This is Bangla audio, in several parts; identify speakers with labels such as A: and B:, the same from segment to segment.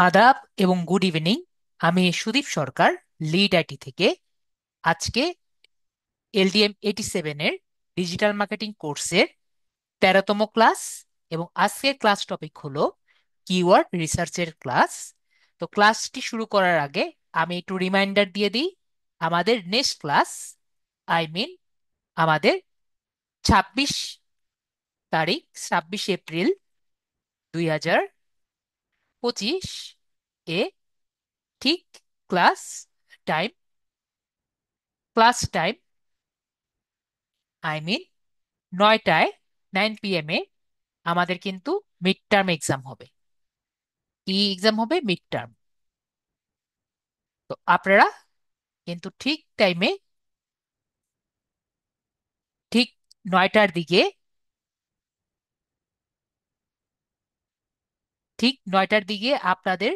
A: আদাব এবং গুড ইভিনিং। আমি সুদীপ সরকার, লিড আইটি থেকে। আজকে LDM 87 এর ডিজিটাল মার্কেটিং কোর্সের 13তম ক্লাস, এবং আজকের ক্লাস টপিক হলো কিওয়ার্ড রিসার্চের ক্লাস। তো ক্লাসটি শুরু করার আগে আমি একটু রিমাইন্ডার দিয়ে দিই। আমাদের নেক্সট ক্লাস, আই মিন আমাদের 26 তারিখ, 26 এপ্রিল 2025 এ ঠিক class time class time, I mean 9টায়, 9 PM এ আমাদের কিন্তু মিড টার্ম এক্সাম হবে। কি এক্সাম হবে? Mid term. তো আপনারা কিন্তু ঠিক টাইমে, ঠিক 9টার দিকে, আপনাদের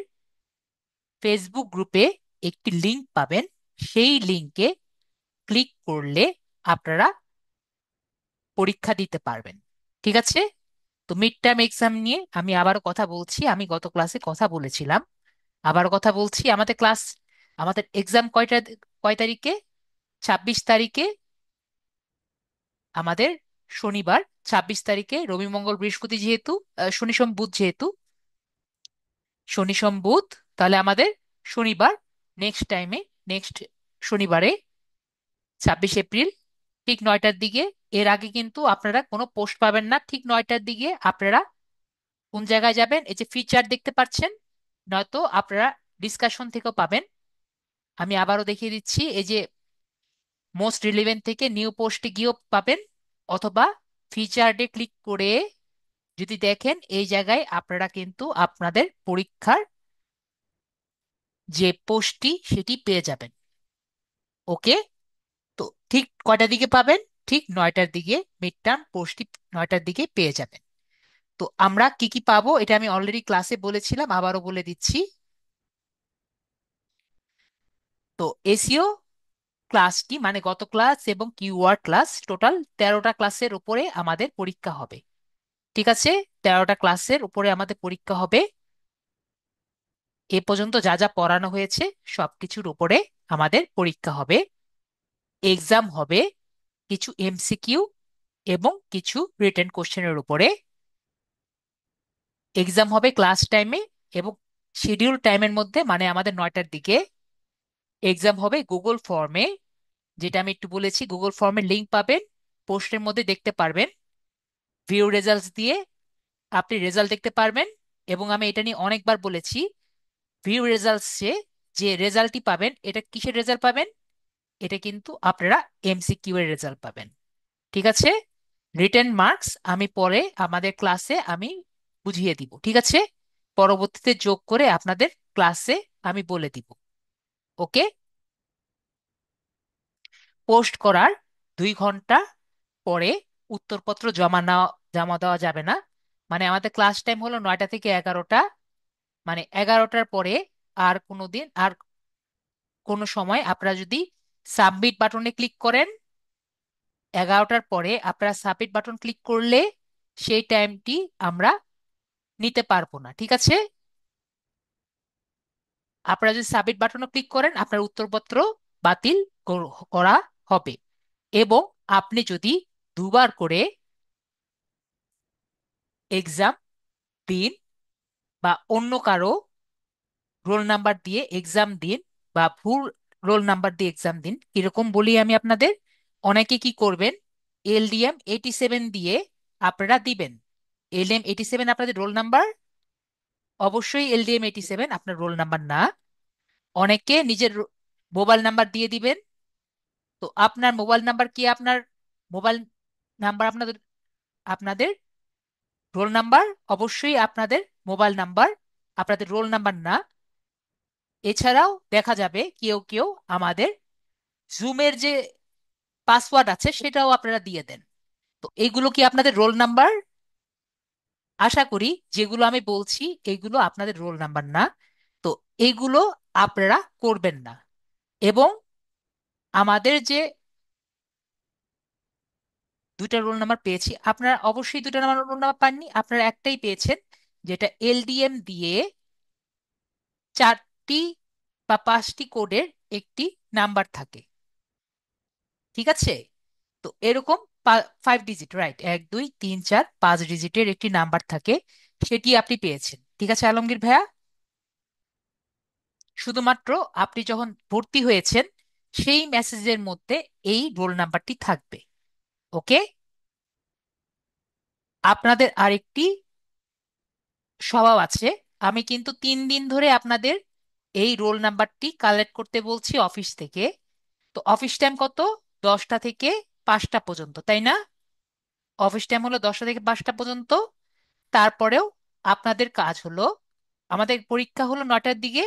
A: ফেসবুক গ্রুপে একটি লিংক পাবেন। সেই লিংকে ক্লিক করলে আপনারা পরীক্ষা দিতে পারবেন। ঠিক আছে? তো মিড টার্ম এক্সাম নিয়ে আমি আবারও কথা বলছি, আমি গত ক্লাসে কথা বলেছিলাম, আবার কথা বলছি। আমাদের এক্সাম কয় তারিখে? 26 তারিখে আমাদের, শনিবার। 26 তারিখে রবি মঙ্গল বৃহস্পতি যেহেতু, শনি সোম বুধ যেহেতু, শনি সোম বুধ, তাহলে আমাদের শনিবার, নেক্সট শনিবারে 26 এপ্রিল ঠিক 9টার দিকে। এর আগে কিন্তু আপনারা কোনো পোস্ট পাবেন না। ঠিক 9টার দিকে আপনারা কোন জায়গায় যাবেন? এই যে ফিচার দেখতে পাচ্ছেন, নয়তো আপনারা ডিসকাশন থেকেও পাবেন। আমি আবারও দেখিয়ে দিচ্ছি, এই যে মোস্ট রিলেভেন্ট থেকে নিউ পোস্টে গিয়েও পাবেন, অথবা ফিচার্ডে ক্লিক করে যদি দেখেন, এই জায়গায় আপনারা কিন্তু আপনাদের পরীক্ষার যে পোস্টটি সেটি পেয়ে যাবেন। ওকে? তো ঠিক কয়টার দিকে পাবেন? ঠিক 9টার দিকে মিড টার্ম পোস্টটি 9টার দিকে পেয়ে যাবেন। তো আমরা কি কি পাবো এটা আমি অলরেডি ক্লাসে বলেছিলাম, আবারও বলে দিচ্ছি। তো এসিও ক্লাসটি, মানে গত ক্লাস এবং কিওয়ার্ড ক্লাস, টোটাল 13টা ক্লাসের উপরে আমাদের পরীক্ষা হবে। ঠিক আছে? 13টা ক্লাসের উপরে আমাদের পরীক্ষা হবে। এ পর্যন্ত যা যা পড়ানো হয়েছে সবকিছুর উপরে আমাদের পরীক্ষা হবে। এক্সাম হবে কিছু MCQ এবং কিছু রিটেন কোশ্চেনের উপরে। এক্সাম হবে ক্লাস টাইমে এবং শিডিউল টাইমের মধ্যে, মানে আমাদের 9টার দিকে। এক্সাম হবে গুগল ফর্মে, যেটা আমি একটু বলেছি। গুগল ফর্মের লিংক পাবেন, পোস্টের মধ্যে দেখতে পারবেন। ভিউ রেজাল্টস দিয়ে আপনি রেজাল্ট দেখতে পারবেন। এবং আমি এটা নিয়ে অনেকবার বলেছি, ভিউ রেজাল্টসে যে রেজাল্টটি পাবেন, এটা কিসের রেজাল্ট পাবেন? এটা কিন্তু আপনারা MCQ এর রেজাল্ট পাবেন। ঠিক আছে? রিটেন মার্কস আমি পরে আমাদের ক্লাসে আমি বুঝিয়ে দিব। ঠিক আছে? পরবর্তীতে যোগ করে আপনাদের ক্লাসে আমি বলে দিব। ওকে? পোস্ট করার 2 ঘন্টা পরে উত্তরপত্র জমা দেওয়া যাবে না। মানে আমাদের ক্লাস টাইম হলো 9টা থেকে 11টা, মানে 11টার পরে আর কোনো সময় আপনারা যদি সাবমিট বাটনে ক্লিক করেন, 11টার পরে আপনারা সাবমিট বাটন ক্লিক করলে সেই টাইমটি আমরা নিতে পারবো না। ঠিক আছে? আপনারা যদি সাবমিট বাটনে ক্লিক করেন, আপনার উত্তরপত্র বাতিল করা হবে। এবং আপনি যদি দুবার করে এক্সাম দিন, বা অন্য কারো রোল নাম্বার দিয়ে এক্সাম দিন, বা ভুল রোল নাম্বার দিয়ে এক্সাম দিন, কিরকম বলি আমি আপনাদের। অনেকে কি করবেন, LDM 87 দিয়ে আপনারা দিবেন। LDM 87 আপনাদের রোল নাম্বার, অবশ্যই LDM 87 আপনার রোল নাম্বার না। অনেকে নিজের মোবাইল নাম্বার দিয়ে দিবেন। তো আপনার মোবাইল নাম্বার কি? আপনার মোবাইল নাম্বার আপনাদের আপনাদের রোল নাম্বার, অবশ্যই আপনাদের মোবাইল নাম্বার, আপনাদের রোল নাম্বার না। এছাড়াও দেখা যাবে কেউ কেউ আমাদের জুমের যে পাসওয়ার্ড আছে সেটাও আপনারা দিয়ে দেন। তো এইগুলো কি আপনাদের রোল নাম্বার? আশা করি যেগুলো আমি বলছি এগুলো আপনাদের রোল নাম্বার না। তো এইগুলো আপনারা করবেন না। এবং আমাদের যে 2টা রোল নাম্বার পেয়েছি, আপনারা অবশ্যই 2টা রোল নাম্বার পাননি, আপনারা একটাই পেয়েছেন, যেটা LDM দিয়ে চারটি বা পাঁচটি কোডের একটি নাম্বার থাকে। ঠিক আছে? তো এরকম 5 ডিজিট, রাইট, 1 2 3 4 5 ডিজিটের একটি নাম্বার থাকে, সেটি আপনি পেয়েছেন। ঠিক আছে আলমগীর ভাইয়া? শুধুমাত্র আপনি যখন ভর্তি হয়েছেন সেই মেসেজের মধ্যে এই রোল নাম্বারটি থাকবে। ওকে? আপনাদের আরেকটি স্বভাব আছে, আমি কিন্তু 3 দিন ধরে আপনাদের এই রোল নাম্বারটি কালেক্ট করতে বলছি অফিস থেকে। তো অফিস টাইম কত? 10টা থেকে 5টা পর্যন্ত, তাই না? অফিস টাইম হলো 10টা থেকে 5টা পর্যন্ত। তারপরেও আপনাদের কাজ হলো, আমাদের পরীক্ষা হলো 9টার দিকে,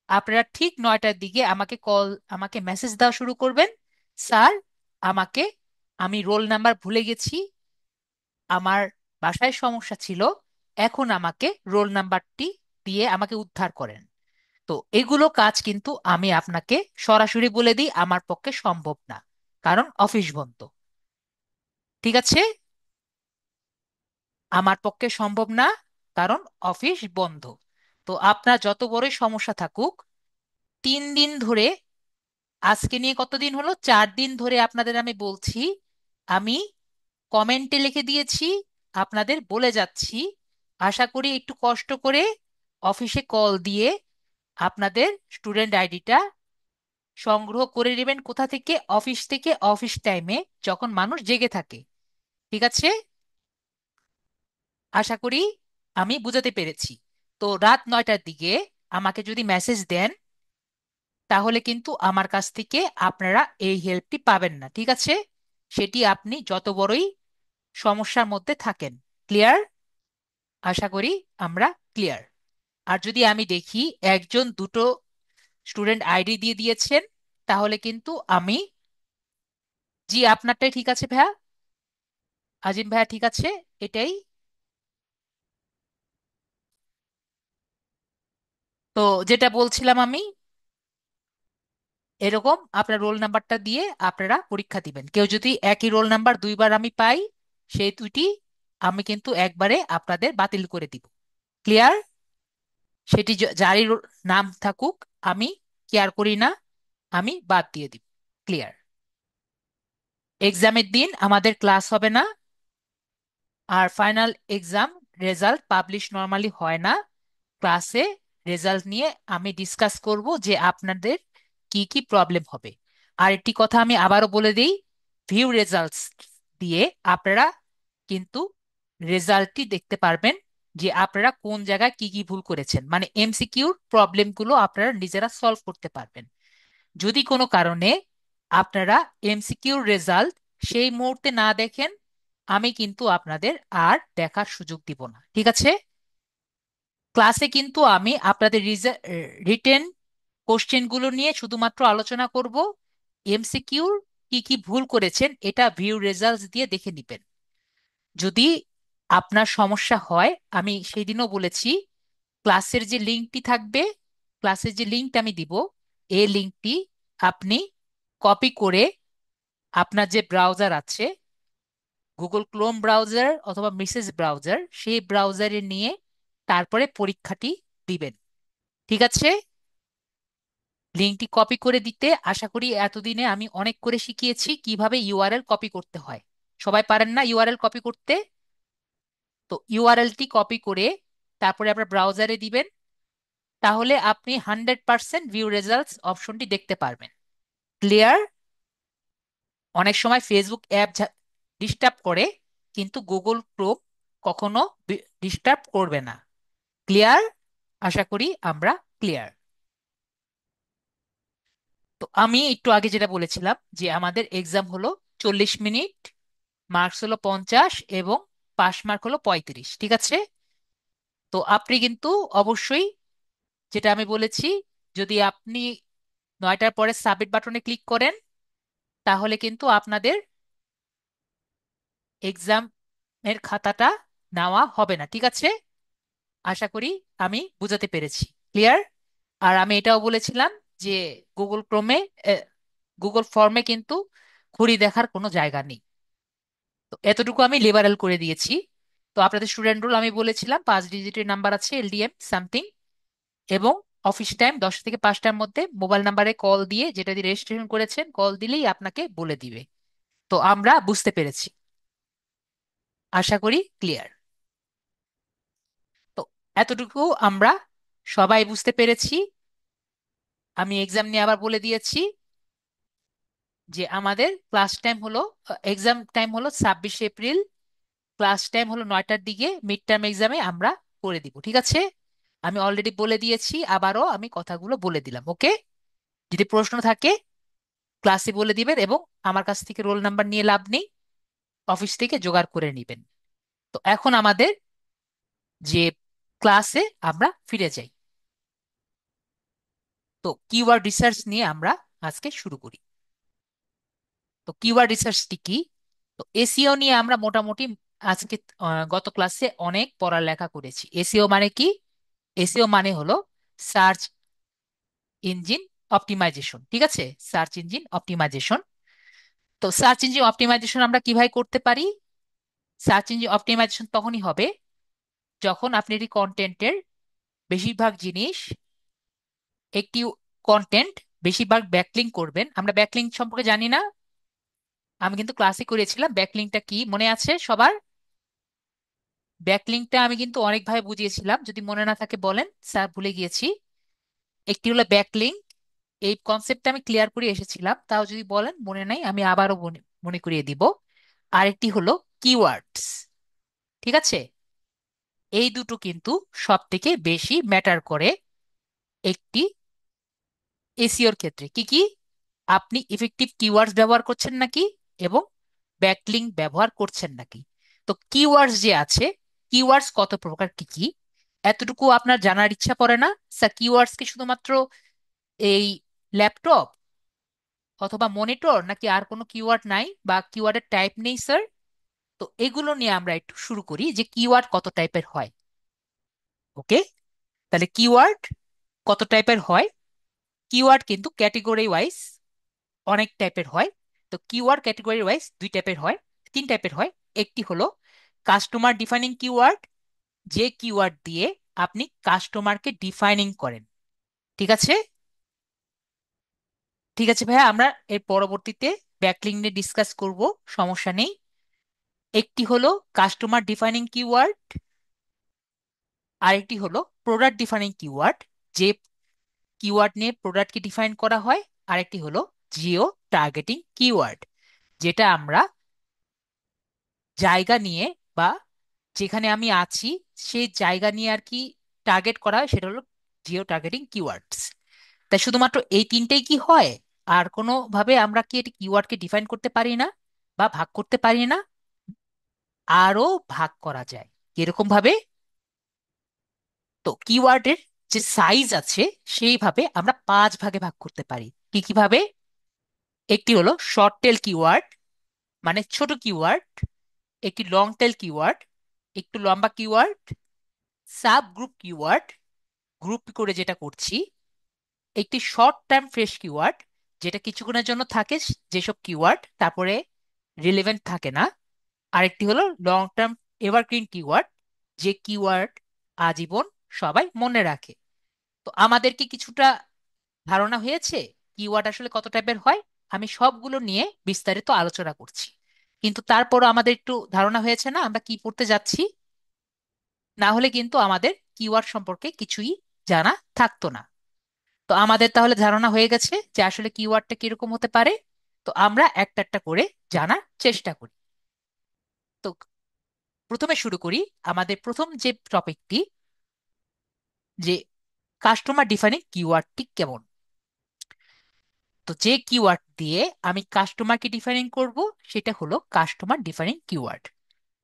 A: আপনারা ঠিক 9টার দিকে আমাকে মেসেজ দেওয়া শুরু করবেন। স্যার, আমাকে, আমি রোল নাম্বার ভুলে গেছি, আমার বাসায় সমস্যা ছিল, এখন আমাকে রোল নাম্বারটি দিয়ে আমাকে উদ্ধার করেন। তো এগুলো কাজ কিন্তু আমি আপনাকে সরাসরি বলে দিই আমার পক্ষে সম্ভব না, কারণ অফিস বন্ধ। ঠিক আছে? আমার পক্ষে সম্ভব না, কারণ অফিস বন্ধ। তো আপনার যত বড়ই সমস্যা থাকুক, 3 দিন ধরে, আজকে নিয়ে কতদিন হলো, 4 দিন ধরে আপনাদের আমি বলছি, আমি কমেন্টে লিখে দিয়েছি, আপনাদের বলে যাচ্ছি, আশা করি একটু কষ্ট করে অফিসে কল দিয়ে আপনাদের স্টুডেন্ট আইডিটা সংগ্রহ করে নেবেন। কোথা থেকে? অফিস থেকে, অফিস টাইমে যখন মানুষ জেগে থাকে। ঠিক আছে? আশা করি আমি বুঝাতে পেরেছি। তো রাত 9টার দিকে আমাকে যদি মেসেজ দেন, তাহলে কিন্তু আমার কাছ থেকে আপনারা এই হেল্পটি পাবেন না। ঠিক আছে? সেটি আপনি যত বড়ই সমস্যার মধ্যে থাকেন। ক্লিয়ার? আশা করি আমরা ক্লিয়ার। আর যদি আমি দেখি একজন দুটো স্টুডেন্ট আইডি দিয়ে দিয়েছেন, তাহলে কিন্তু আমি, জি আপনারটাই ঠিক আছে ভাইয়া, আজিম ভাইয়া ঠিক আছে, এটাই। তো যেটা বলছিলাম আমি, এরকম আপনার রোল নাম্বারটা দিয়ে আপনারা পরীক্ষা দিবেন। কেউ যদি একই রোল নাম্বার দুইবার আমি পাই, সেই দুইটি আমি কিন্তু একবারে আপনাদের বাতিল করে দিব। ক্লিয়ার? সেটি যারই নাম থাকুক, আমি কেয়ার করি না, আমি বাদ দিয়ে দিব। ক্লিয়ার? এক্সামের দিন আমাদের ক্লাস হবে না, আর final exam result publish normally হয় না। ক্লাসে রেজাল্ট নিয়ে আমি ডিসকাস করব যে আপনাদের কি কি প্রবলেম হবে। আর একটি কথা আমি আবারও বলে দিই, ভিউ রেজাল্টস দিয়ে আপনারা কিন্তু রেজাল্টটি দেখতে পারবেন যে আপনারা কোন জায়গায় কি কি ভুল করেছেন, মানে এমসিকিউর প্রবলেমগুলো আপনারা নিজেরা সলভ করতে পারবেন। যদি কোনো কারণে আপনারা এমসিকিউর রেজাল্ট সেই মুহূর্তে না দেখেন, আমি কিন্তু আপনাদের আর দেখার সুযোগ দিব না। ঠিক আছে? ক্লাসে কিন্তু আমি আপনাদের রিটেন কোশ্চেনগুলো নিয়ে শুধুমাত্র আলোচনা করব। এমসিকিউর কি কি ভুল করেছেন এটা ভিউ রেজাল্টস দিয়ে দেখে নিবেন। যদি আপনার সমস্যা হয়, আমি সেই দিনও বলেছি, ক্লাসের যে লিঙ্কটি থাকবে, ক্লাসের যে লিঙ্কটা আমি দিব, এই লিঙ্কটি আপনি কপি করে আপনার যে ব্রাউজার আছে, গুগল ক্রোম ব্রাউজার অথবা মিসেস ব্রাউজার, সেই ব্রাউজারে নিয়ে তারপরে পরীক্ষাটি দিবেন। ঠিক আছে? লিঙ্কটি কপি করে দিতে, আশা করি এতদিনে আমি অনেক করে শিখিয়েছি কিভাবে ইউআরএল কপি করতে হয়। সবাই পারেন না ইউআরএল কপি করতে? তো ইউআরএলটি কপি করে তারপরে আপনার ব্রাউজারে দিবেন, তাহলে আপনি 100% ভিউ রেজাল্টস অপশনটি দেখতে পারবেন। ক্লিয়ার? অনেক সময় ফেসবুক অ্যাপ ডিস্টার্ব করে, কিন্তু গুগল ক্রোম কখনো ডিস্টার্ব করবে না। ক্লিয়ার? আশা করি আমরা ক্লিয়ার। তো আমি একটু আগে যেটা বলেছিলাম যে আমাদের এক্সাম হলো 40 মিনিট, মার্কস হলো 50 এবং পাস মার্ক হলো 35। ঠিক আছে? তো আপনি কিন্তু অবশ্যই, যেটা আমি বলেছি, যদি আপনি 9টার পরে সাবমিট বাটনে ক্লিক করেন, তাহলে কিন্তু আপনাদের এক্সাম এর খাতাটা নেওয়া হবে না। ঠিক আছে? আশা করি আমি বুঝাতে পেরেছি। ক্লিয়ার? আর আমি এটাও বলেছিলাম যে গুগল ক্রোমে, গুগল ফর্মে কিন্তু ঘুড়ি দেখার কোনো জায়গা নেই। তো এতটুকু আমি লিবারেল করে দিয়েছি। তো আপনাদের স্টুডেন্ট রোল আমি বলেছিলাম 5 ডিজিটের নাম্বার আছে, এলডিএম সামথিং, এবং অফিস টাইম 10টা থেকে 5টার মধ্যে মোবাইল নাম্বারে কল দিয়ে, যেটা দিয়ে রেজিস্ট্রেশন করেছেন, কল দিলেই আপনাকে বলে দিবে। তো আমরা বুঝতে পেরেছি, আশা করি ক্লিয়ার। তো এতটুকু আমরা সবাই বুঝতে পেরেছি। আমি এক্সাম নিয়ে আবার বলে দিয়েছি যে আমাদের ক্লাস টাইম হলো, এক্সাম টাইম হলো 26 এপ্রিল, ক্লাস টাইম হলো 9টার দিকে, মিড টার্ম এক্সামে আমরা করে দিব, ঠিক আছে? আমি অলরেডি বলে দিয়েছি, আবারও আমি কথাগুলো বলে দিলাম, ওকে? যদি প্রশ্ন থাকে ক্লাসে বলে দিবেন, এবং আমার কাছ থেকে রোল নাম্বার নিয়ে লাভ নেই, অফিস থেকে জোগাড় করে নেবেন। তো এখন আমাদের যে ক্লাসে আমরা ফিরে যাই। তো কিওয়ার্ড রিসার্চ নিয়ে আমরা আজকে শুরু করি। তো কিওয়ার্ড রিসার্চটি কি? তো এসিও নিয়ে আমরা মোটামুটি আজকে গত ক্লাসে অনেক পড়ালেখা করেছি। এসিও মানে কি? এসিও মানে হলো সার্চ ইঞ্জিন অপটিমাইজেশন, ঠিক আছে? Search engine optimization. তো সার্চ ইঞ্জিন অপটিমাইজেশন আমরা কিভাবে করতে পারি? সার্চ ইঞ্জিন অপটিমাইজেশন তখনই হবে যখন আপনি একটি কন্টেন্টের বেশিরভাগ জিনিস, একটি কন্টেন্ট বেশিরভাগ ব্যাকলিঙ্ক করবেন। আমরা ব্যাকলিঙ্ক সম্পর্কে জানি না, আমি কিন্তু ক্লাসে করেছিলাম। ব্যাকলিঙ্কটা কি মনে আছে সবার? ব্যাকলিঙ্কটা আমি কিন্তু অনেকভাবে বুঝিয়েছিলাম, যদি মনে না থাকে বলেন, স্যার ভুলে গিয়েছি। একটি হলো ব্যাকলিঙ্ক, এই কনসেপ্টটা আমি ক্লিয়ার করে এসেছিলাম, তাও যদি বলেন মনে নাই আমি আবারও মনে করিয়ে দিব। আরেকটি হলো কিওয়ার্ডস, ঠিক আছে? এই দুটো কিন্তু সব থেকে বেশি ম্যাটার করে একটি এসিওর ক্ষেত্রে। কি কি? আপনি ইফেক্টিভ কিওয়ার্ডস ব্যবহার করছেন নাকি, এবং ব্যাকলিঙ্ক ব্যবহার করছেন নাকি। তো কিওয়ার্ডস যে আছে, কিওয়ার্ডস কত প্রকার, কি কি, এতটুকু আপনার জানার ইচ্ছা করে না? স্যার কিওয়ার্ডস কি শুধুমাত্র এই ল্যাপটপ অথবা মনিটর, নাকি আর কোনো কিওয়ার্ড নাই, বা কিওয়ার্ডের টাইপ নেই স্যার? তো এগুলো নিয়ে আমরা একটু শুরু করি যে কিওয়ার্ড কত টাইপের হয়। ওকে, তাহলে কিওয়ার্ড কত টাইপের হয়? কিওয়ার্ড কিন্তু ক্যাটেগরি ওয়াইজ অনেক টাইপের হয়। তো কিওয়ার্ড ক্যাটেগরি ওয়াইজ দুই টাইপের হয়, তিন টাইপের হয়। একটি হলো কাস্টমার ডিফাইনিং কিওয়ার্ড, যে কিওয়ার্ড দিয়ে আপনি কাস্টমারকে ডিফাইনিং করেন, ঠিক আছে? ঠিক আছে ভাইয়া, আমরা এর পরবর্তীতে ব্যাকলিঙ্ক নিয়ে ডিসকাস করব, সমস্যা নেই। একটি হলো কাস্টমার ডিফাইনিং কিওয়ার্ড, আরেকটি হলো প্রোডাক্ট ডিফাইনিং কিওয়ার্ড, যে কিওয়ার্ড নিয়ে প্রোডাক্টকে ডিফাইন করা হয়। আরেকটি হলো জিও টার্গেটিং কিওয়ার্ড, যেটা আমরা জায়গা নিয়ে, বা যেখানে আমি আছি সেই জায়গা নিয়ে আর কি টার্গেট করা হয়, সেটা হলো জিও টার্গেটিং কিওয়ার্ডস। তাই শুধুমাত্র এই তিনটেই কি হয়? আর কোনো ভাবে আমরা কি এটি কিওয়ার্ডকে ডিফাইন করতে পারি না বা ভাগ করতে পারি না? আরো ভাগ করা যায়। কিরকম ভাবে? তো কিওয়ার্ডের যে সাইজ আছে সেইভাবে আমরা 5 ভাগে ভাগ করতে পারি। কি কি ভাবে? একটি হলো শর্ট টেল কিওয়ার্ড, মানে ছোট কিওয়ার্ড। একটি লং টেল কিওয়ার্ড, একটু লম্বা keyword. Sub group keyword, group করে যেটা করছি। একটি শর্ট টার্ম ফ্রেশ কিওয়ার্ড, যেটা কিছুক্ষণের জন্য থাকে, যেসব কিওয়ার্ড তারপরে রিলেভেন্ট থাকে না। আরেকটি হলো লং টার্ম এভারগ্রিন কিওয়ার্ড, যে কিওয়ার্ড আজীবন সবাই মনে রাখে। তো আমাদের কি কিছুটা ধারণা হয়েছে কিওয়ার্ড আসলে কত টাইপের হয়? আমি সবগুলো নিয়ে বিস্তারিত আলোচনা করছি, কিন্তু তারপরও আমাদের একটু ধারণা হয়েছে না আমরা কি পড়তে যাচ্ছি? না হলে কিন্তু আমাদের কিওয়ার্ড সম্পর্কে কিছুই জানা থাকতো না। তো আমাদের তাহলে ধারণা হয়ে গেছে যে আসলে কিওয়ার্ডটা কিরকম হতে পারে। তো আমরা একটা একটা করে জানার চেষ্টা করি। তো প্রথমে শুরু করি আমাদের প্রথম যে টপিকটি, যে কাস্টমার ডিফাইনিং কিওয়ার্ডটি কেমন। তো যে কিওয়ার্ড দিয়ে আমি কাস্টমারকে ডিফাইনিং করব সেটা হলো কাস্টমার ডিফাইনিং কিওয়ার্ড।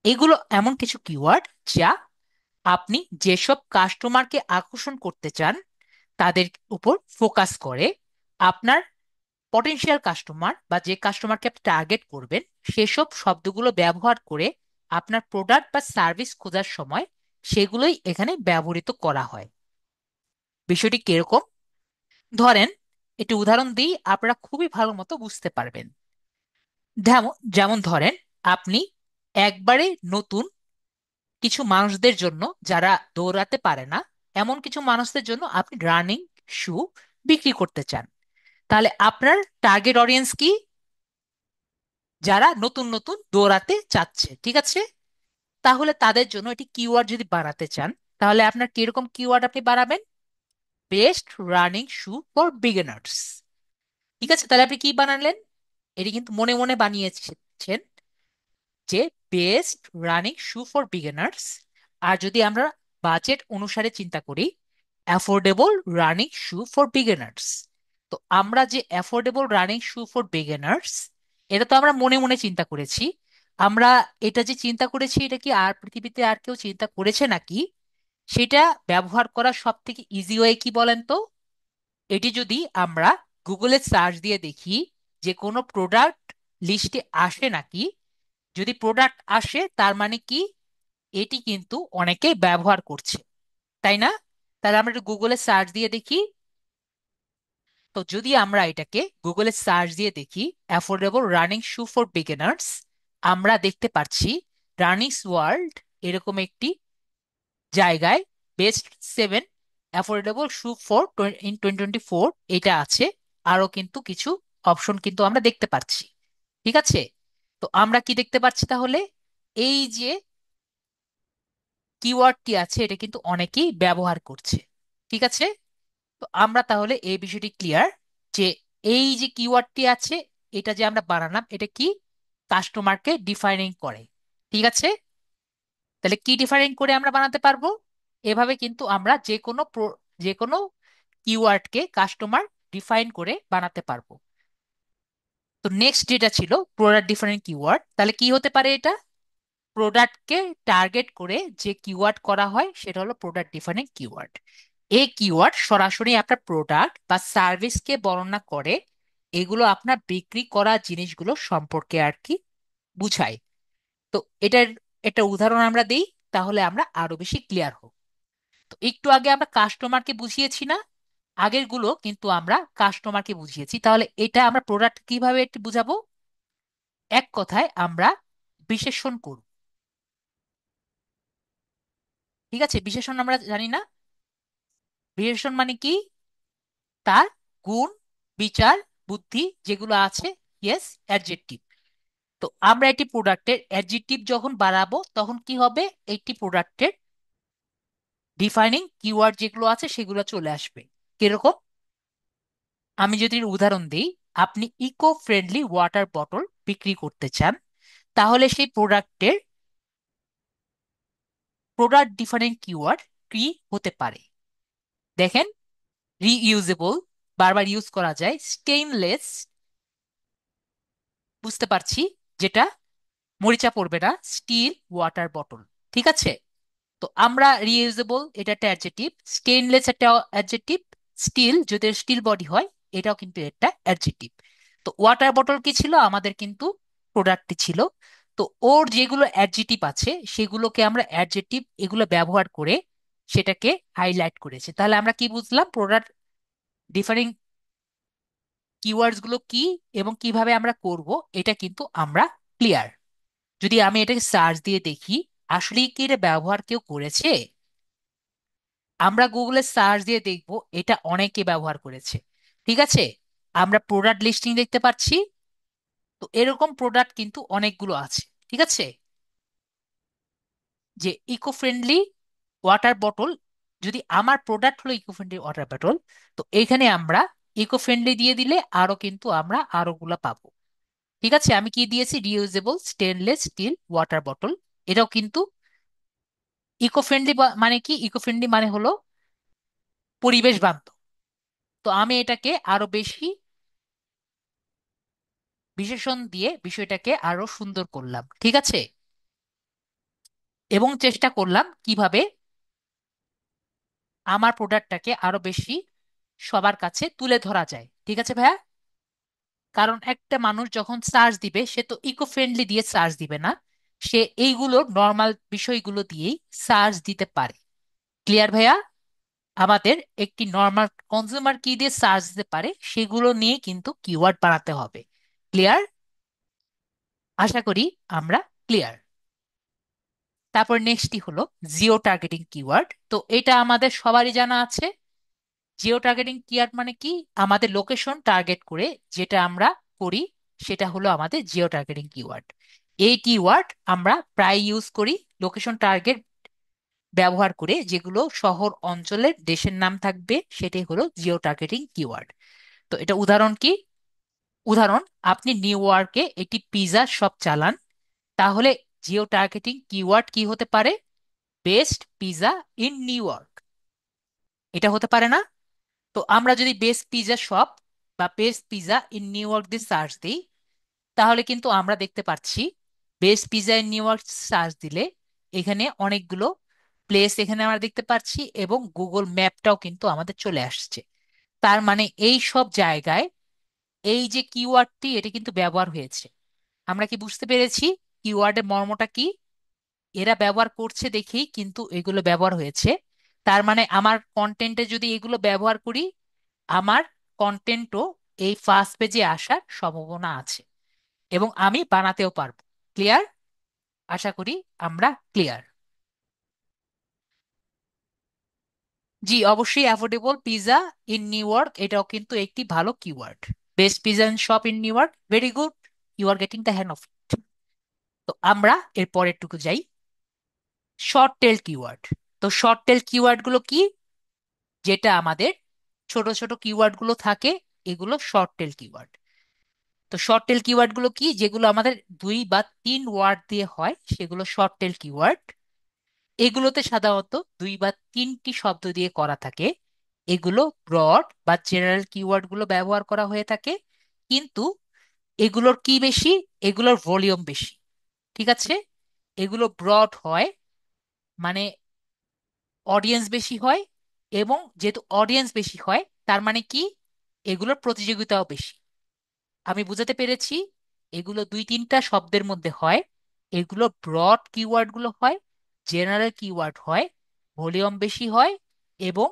A: এগুলো এমন কিছু কিওয়ার্ড যা আপনি যেসব কাস্টমারকে আকর্ষণ করতে চান তাদের উপর ফোকাস করে, আপনার পটেনশিয়াল কাস্টমার বা যে কাস্টমারকে আপনি টার্গেট করবেন সেসব শব্দগুলো ব্যবহার করে আপনার প্রোডাক্ট বা সার্ভিস খোঁজার সময় সেগুলোই এখানে ব্যবহৃত করা হয়। বিষয়টি কিরকম? ধরেন, একটি উদাহরণ দিই, আপনারা খুবই ভালো মতো বুঝতে পারবেন। যেমন ধরেন, আপনি একবারে নতুন কিছু মানুষদের জন্য, যারা দৌড়াতে পারে না, এমন কিছু মানুষদের জন্য আপনি রানিং শু বিক্রি করতে চান। তাহলে আপনার টার্গেট অডিয়েন্স কি? যারা নতুন নতুন দৌড়াতে চাচ্ছে, ঠিক আছে? তাহলে তাদের জন্য এটি কিওয়ার্ড যদি বানাতে চান, তাহলে আপনার কিরকম কিওয়ার্ড আপনি বানাবেন? Best running shoe for beginners. ঠিক আছে, তাহলে আপনি কি বানালেন? এটি কিন্তু মনে মনে বানিয়েছেন যে best running shoe for beginners. আর যদি আমরা বাজেট অনুসারে চিন্তা করি, affordable running shoe for beginners. তো আমরা যে affordable running shoe for beginners, এটা তো আমরা মনে মনে চিন্তা করেছি। আমরা এটা যে চিন্তা করেছি, এটা কি আর পৃথিবীতে আর কেউ চিন্তা করেছে নাকি? সেটা ব্যবহার করার সব থেকে ইজি ওয়ে কি বলেন তো? এটি যদি আমরা গুগলে সার্চ দিয়ে দেখি যে কোনো প্রোডাক্ট লিস্টে আসে নাকি। যদি প্রোডাক্ট আসে তার মানে কি এটি কিন্তু অনেকেই ব্যবহার করছে, তাই না? তাহলে আমরা একটু গুগলে সার্চ দিয়ে দেখি। তো যদি আমরা এটাকে গুগলে সার্চ দিয়ে দেখি affordable running shoe for beginners, আমরা দেখতে পাচ্ছি রানিংস ওয়ার্ল্ড এরকম একটি জায়গায় best 7 affordable shoe for in 2024 এটা আছে। আরো কিন্তু কিছু অপশন কিন্তু আমরা দেখতে পাচ্ছি, ঠিক আছে? তো আমরা কি দেখতে পাচ্ছি তাহলে? এই যে কিওয়ার্ডটি আছে এটা কিন্তু অনেকেই ব্যবহার করছে, ঠিক আছে? তো আমরা তাহলে এই বিষয়টি ক্লিয়ার যে এই যে কিওয়ার্ডটি আছে, এটা যে আমরা বানালাম এটা কি কাস্টমারকে ডিফাইনিং করে, ঠিক আছে? তাহলে কি ডিফাইনিং করে আমরা বানাতে পারবো? এভাবে কিন্তু আমরা যে কোনো কিওয়ার্ডকে কাস্টমার ডিফাইন করে বানাতে পারবো। তো নেক্সট যেটা ছিল প্রোডাক্ট ডিফারেন্ট কিওয়ার্ড, তাহলে কি হতে পারে এটা? প্রোডাক্টকে টার্গেট করে যে কিওয়ার্ড করা হয় সেটা হলো প্রোডাক্ট ডিফারেন্ট কিওয়ার্ড। এই কিওয়ার্ড সরাসরি আপনার প্রোডাক্ট বা সার্ভিসকে বর্ণনা করে, এগুলো আপনার বিক্রি করা জিনিসগুলো সম্পর্কে আর কি বুঝায়। তো এটার একটা উদাহরণ আমরা দেই, তাহলে আমরা আরো বেশি ক্লিয়ার হব। তো একটু আগে আমরা কাস্টমারকে বুঝিয়েছি না? আগের গুলো কিন্তু আমরা কাস্টমারকে বুঝিয়েছি, তাহলে এটা আমরা প্রোডাক্ট কিভাবে একটু বুঝাবো? এক কথায় আমরা বিশেষণ করব, ঠিক আছে? বিশেষণ আমরা জানি না? বিশেষণ মানে কি? তার গুণ, বিচার, বুদ্ধি যেগুলো আছে, ইয়েস, অ্যাডজেক্টিভ। তো আমরা একটি প্রোডাক্টের অ্যাডজেক্টিভ যখন বাড়াবো তখন কি হবে? একটি প্রোডাক্টের ডিফাইনিং কিওয়ার্ড যেগুলো আছে সেগুলো চলে আসবে। কিরকম? আমি যদি এর উদাহরণ দিই, আপনি ইকো ফ্রেন্ডলি ওয়াটার বটল বিক্রি করতে চান, তাহলে সেই প্রোডাক্ট ডিফাইনিং কিওয়ার্ড কি হতে পারে? দেখেন, রিইউজেবল, বারবার ইউজ করা যায়। স্টেইনলেস, বুঝতে পারছি যেটা মরিচা পড়বে না। স্টিল ওয়াটার বটল, ঠিক আছে? তো আমরা রিইউজেবল এটা একটা অ্যাডজেক্টিভ, স্টেইনলেস একটা অ্যাডজেক্টিভ, স্টিল যদি স্টিল বডি হয় এটাও কিন্তু একটা অ্যাডজেক্টিভ। তো ওয়াটার বটল কি ছিল? আমাদের কিন্তু প্রোডাক্টটি ছিল। তো ওর যেগুলো অ্যাডজেক্টিভ আছে সেগুলোকে আমরা অ্যাডজেক্টিভ এগুলো ব্যবহার করে সেটাকে হাইলাইট করেছে। তাহলে আমরা কি বুঝলাম প্রোডাক্ট ডিফারিং কিওয়ার্ডস গুলো কি এবং কিভাবে আমরা করব, এটা কিন্তু আমরা ক্লিয়ার। যদি আমি এটাকে সার্চ দিয়ে দেখি আসলে কি এটা ব্যবহার কেউ করেছে, আমরা গুগলে সার্চ দিয়ে দেখব এটা অনেকে ব্যবহার করেছে, ঠিক আছে? আমরা প্রোডাক্ট লিস্টিং দেখতে পাচ্ছি। তো এরকম প্রোডাক্ট কিন্তু অনেকগুলো আছে, ঠিক আছে? যে ইকো ফ্রেন্ডলি ওয়াটার বটল, যদি আমার প্রোডাক্ট হলো ইকো ফ্রেন্ডলি ওয়াটার বটল, তো এখানে আমরা ইকো ফ্রেন্ডলি দিয়ে দিলে আরো কিন্তু আমরা আরোগুলা পাবো, ঠিক আছে? আমি কি দিয়েছি? Reusable stainless steel water bottle, এটাও কিন্তু ইকো ফ্রেন্ডলি। মানে কি ইকো ফ্রেন্ডলি? মানে হলো পরিবেশ বান্ধব। তো আমি এটাকে আরো বেশি বিশেষণ দিয়ে বিষয়টাকে আরো সুন্দর করলাম, ঠিক আছে? এবং চেষ্টা করলাম কিভাবে আমার প্রোডাক্টটাকে আরো বেশি সবার কাছে তুলে ধরা যায়, ঠিক আছে ভাইয়া? কারণ একটা মানুষ যখন সার্চ দিবে সে তো ইকো ফ্রেন্ডলি দিয়ে সার্চ দিবে না, সে এইগুলো নর্মাল বিষয়গুলো দিয়েই সার্চ দিতে পারে। ক্লিয়ার ভাইয়া? আমাদের একটি নর্মাল কনজিউমার কি দিয়ে সার্চ দিতে পারে সেগুলো নিয়ে কিন্তু কিওয়ার্ড বানাতে হবে। ক্লিয়ার? আশা করি আমরা ক্লিয়ার। তারপর নেক্সটই হলো জিও টার্গেটিং কিওয়ার্ড। তো এটা আমাদের সবারই জানা আছে। জিও টার্গেটিং কিওয়ার্ড মানে কি? আমাদের লোকেশন টার্গেট করে যেটা আমরা করি সেটা হলো আমাদের জিও টার্গেটিং কিওয়ার্ড। এই কিওয়ার্ড আমরা প্রায় ইউজ করি লোকেশন টার্গেট ব্যবহার করে, যেগুলো শহর অঞ্চলের দেশের নাম থাকবে সেটাই হলো জিও টার্গেটিং কিওয়ার্ড। তো এটা উদাহরণ কি? উদাহরণ, আপনি নিউ ইয়র্কে একটি পিৎজা শপ চালান, তাহলে জিও টার্গেটিং কিওয়ার্ড কি হতে পারে? Best pizza in New York, এটা হতে পারে না? তো আমরা যদি বেস্ট পিৎজা শপ বা best pizza in New York দিয়ে সার্চ দিই, তাহলে কিন্তু আমরা দেখতে পাচ্ছি best pizza in New York search দিলে এখানে অনেকগুলো প্লেস এখানে আমরা দেখতে পাচ্ছি, এবং গুগল ম্যাপটাও কিন্তু আমাদের চলে আসছে। তার মানে এই সব জায়গায় এই যে কিওয়ার্ডটি এটা কিন্তু ব্যবহার হয়েছে। আমরা কি বুঝতে পেরেছি কিওয়ার্ডের মর্মটা কি? এরা ব্যবহার করছে দেখেই কিন্তু এগুলো ব্যবহার হয়েছে। তার মানে আমার কন্টেন্টে যদি এগুলো ব্যবহার করি, আমার কন্টেন্টও এই ফার্স্ট পেজে আসার সম্ভাবনা আছে, এবং আমি বানাতেও পারবো। ক্লিয়ার? আশা করি আমরা ক্লিয়ার। জি, অবশ্যই affordable pizza in New York এটাও কিন্তু একটি ভালো keyword. Best pizza shop in New York, very good, you are getting the hand of it. তো আমরা এর পরেরটুকু যাই, শর্ট টেল কিওয়ার্ড। তো শর্ট টেল কিওয়ার্ড গুলো কি? যেটা আমাদের ছোট ছোট কিওয়ার্ড গুলো থাকে, এগুলো শর্ট টেল কিওয়ার্ড। তো শর্ট টেল কিওয়ার্ড গুলো কি? যেগুলো আমাদের 2 বা 3 ওয়ার্ড দিয়ে হয় সেগুলো শর্ট টেল কিওয়ার্ড। এগুলোতে সাধারণত 2 বা 3টি শব্দ দিয়ে করা থাকে। এগুলো ব্রড বা জেনারেল কিওয়ার্ড গুলো ব্যবহার করা হয়ে থাকে, কিন্তু এগুলোর কি বেশি? এগুলোর ভলিউম বেশি। ঠিক আছে? এগুলো ব্রড হয়, মানে অডিয়েন্স বেশি হয়, এবং যেহেতু অডিয়েন্স বেশি হয় তার মানে কি? এগুলোর প্রতিযোগিতাও বেশি। আমি বুঝাতে পেরেছি? এগুলো 2-3টা শব্দের মধ্যে হয়, এগুলো ব্রড কিওয়ার্ড গুলো হয়, জেনারেল কিওয়ার্ড হয়, ভলিউম বেশি হয়, এবং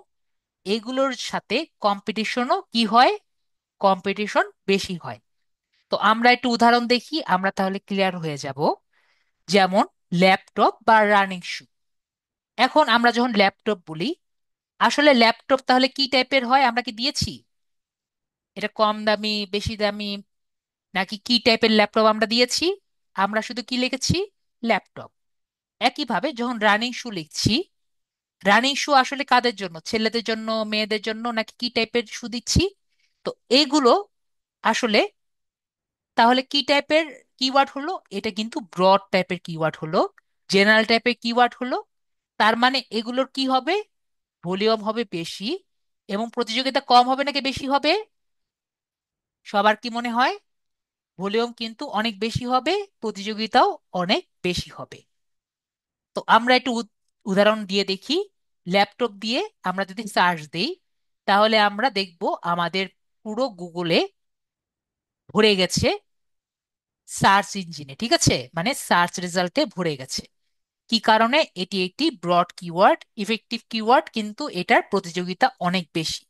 A: এগুলোর সাথে কম্পিটিশনও কি হয়? কম্পিটিশন বেশি হয়। তো আমরা একটু উদাহরণ দেখি, আমরা তাহলে ক্লিয়ার হয়ে যাব। যেমন ল্যাপটপ বা রানিং শু। এখন আমরা যখন ল্যাপটপ বলি, আসলে ল্যাপটপ তাহলে কি টাইপের হয় আমরা কি দিয়েছি? এটা কম দামি, বেশি দামি, নাকি কি টাইপের ল্যাপটপ আমরা দিয়েছি? আমরা শুধু কি লিখেছি? ল্যাপটপ। একইভাবে যখন রানিং শু লিখছি, রানিং শু আসলে কাদের জন্য? ছেলেদের জন্য, মেয়েদের জন্য, নাকি কি টাইপের শু দিচ্ছি? তো এগুলো আসলে তাহলে কি টাইপের কিওয়ার্ড হলো? এটা কিন্তু ব্রড টাইপের কিওয়ার্ড হলো, জেনারেল টাইপের কিওয়ার্ড হলো। তার মানে এগুলোর কি হবে? ভলিউম হবে বেশি, এবং প্রতিযোগিতা কম হবে নাকি বেশি হবে? সবার কি মনে হয়? ভলিউম কিন্তু অনেক বেশি হবে, প্রতিযোগিতাও অনেক বেশি হবে। তো আমরা একটু উদাহরণ দিয়ে দেখি। ল্যাপটপ দিয়ে আমরা যদি সার্চ দিই, তাহলে আমরা দেখব আমাদের পুরো গুগলে ভরে গেছে সার্চ ইঞ্জিনে। ঠিক আছে? মানে সার্চ রেজাল্টে ভরে গেছে। কি কারণে? এটি একটি ব্রড কিওয়ার্ড, ইফেক্টিভ কিওয়ার্ড, কিন্তু এটার প্রতিযোগিতা অনেক বেশি।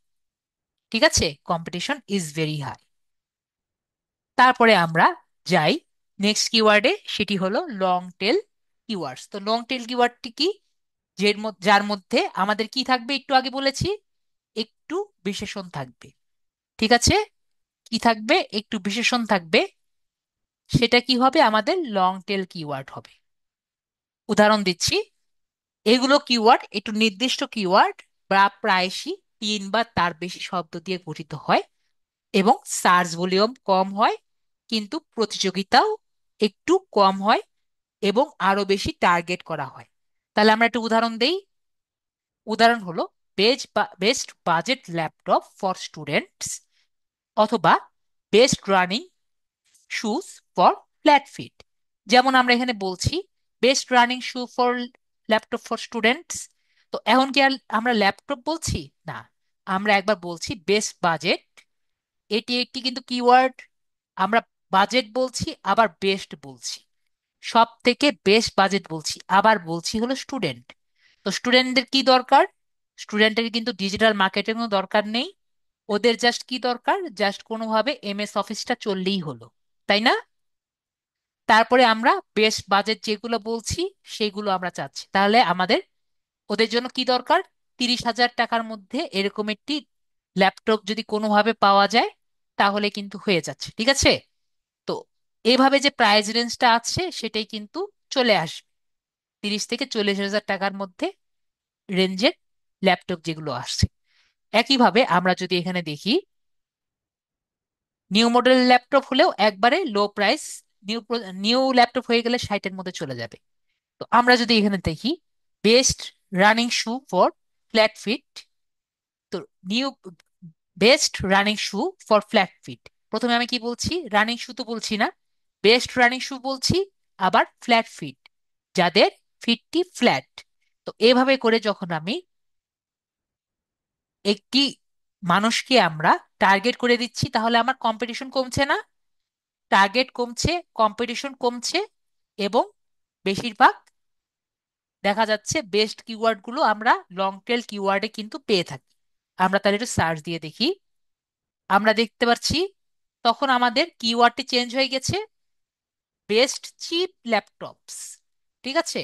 A: ঠিক আছে? Competition is very high. তারপরে আমরা যাই নেক্সট কিওয়ার্ডে, সেটি হলো লং টেল কিওয়ার্ডস। তো লং টেল কিওয়ার্ডটি কি? যার মধ্যে আমাদের কি থাকবে? একটু আগে বলেছি, একটু বিশেষণ থাকবে। ঠিক আছে? কি থাকবে? একটু বিশেষণ থাকবে। সেটা কি হবে? আমাদের লং টেল কিওয়ার্ড হবে। উদাহরণ দিচ্ছি, এগুলো কিওয়ার্ড একটু নির্দিষ্ট কিওয়ার্ড, বা প্রায়শই 3 বা তার বেশি শব্দ দিয়ে গঠিত হয়, এবং সার্চ ভলিউম কম হয়, কিন্তু প্রতিযোগিতাও একটু কম হয়, এবং আরো বেশি টার্গেট করা হয়। তাহলে আমরা একটা উদাহরণ দেই। উদাহরণ হলো best budget laptop for students, অথবা best running shoes for flat feet. যেমন আমরা এখানে বলছি best running shoe for laptop for students. তো এখন কি আর আমরা ল্যাপটপ বলছি না, আমরা একবার বলছি বেস্ট বাজেট। এটি একটি কিন্তু কিওয়ার্ড। আমরা বাজেট বলছি, আবার বেস্ট বলছি, সব থেকে বেস্ট বাজেট বলছি, আবার বলছি হলো স্টুডেন্ট। তো স্টুডেন্টদের কি দরকার? স্টুডেন্টের কিন্তু ডিজিটাল মার্কেটিং দরকার নেই। ওদের জাস্ট কি দরকার? জাস্ট কোনোভাবে MS অফিসটা চললেই হলো, তাই না? তারপরে আমরা বেস্ট বাজেট যেগুলো বলছি সেগুলো আমরা চাচ্ছি। তাহলে আমাদের ওদের জন্য কি দরকার? 30,000 টাকার মধ্যে এরকম একটি ল্যাপটপ যদি কোনোভাবে পাওয়া যায় তাহলে কিন্তু হয়ে যাচ্ছে, ঠিক আছে? তো এইভাবে যে প্রাইস রেঞ্জটা আছে সেটাই কিন্তু চলে আসবে 30 থেকে 40 হাজার টাকার মধ্যে রেঞ্জের ল্যাপটপ যেগুলো আসছে। একইভাবে আমরা যদি এখানে দেখি, নিউ মডেল ল্যাপটপ হলেও একবারে low price, new new laptop হয়ে গেলে 60-এর মধ্যে চলে যাবে। তো আমরা যদি এখানে দেখি best running shoe for flat feet, তো new best running shoe for flat feet, প্রথমে আমি কি বলছি? রানিং শু তো বলছি না, বেস্ট রানিং শু বলছি, আবার ফ্ল্যাট ফিট, যাদের ফিটটি ফ্ল্যাট। তো এভাবে করে যখন আমি একটি মানুষকে আমরা টার্গেট করে দিচ্ছি তাহলে আমার কম্পিটিশন কমছে না? টার্গেট কমছে, কম্পিটিশন কমছে, এবং বেশিরভাগ দেখা যাচ্ছে বেস্ট কিওয়ার্ড গুলো আমরা লং টেল কিওয়ার্ডে কিন্তু পেয়ে থাকি। আমরা তাহলে একটু সার্চ দিয়ে দেখি, আমরা দেখতে পাচ্ছি তখন আমাদের কিওয়ার্ডটি চেঞ্জ হয়ে গেছে, বেস্ট চিপ ল্যাপটপস, ঠিক আছে,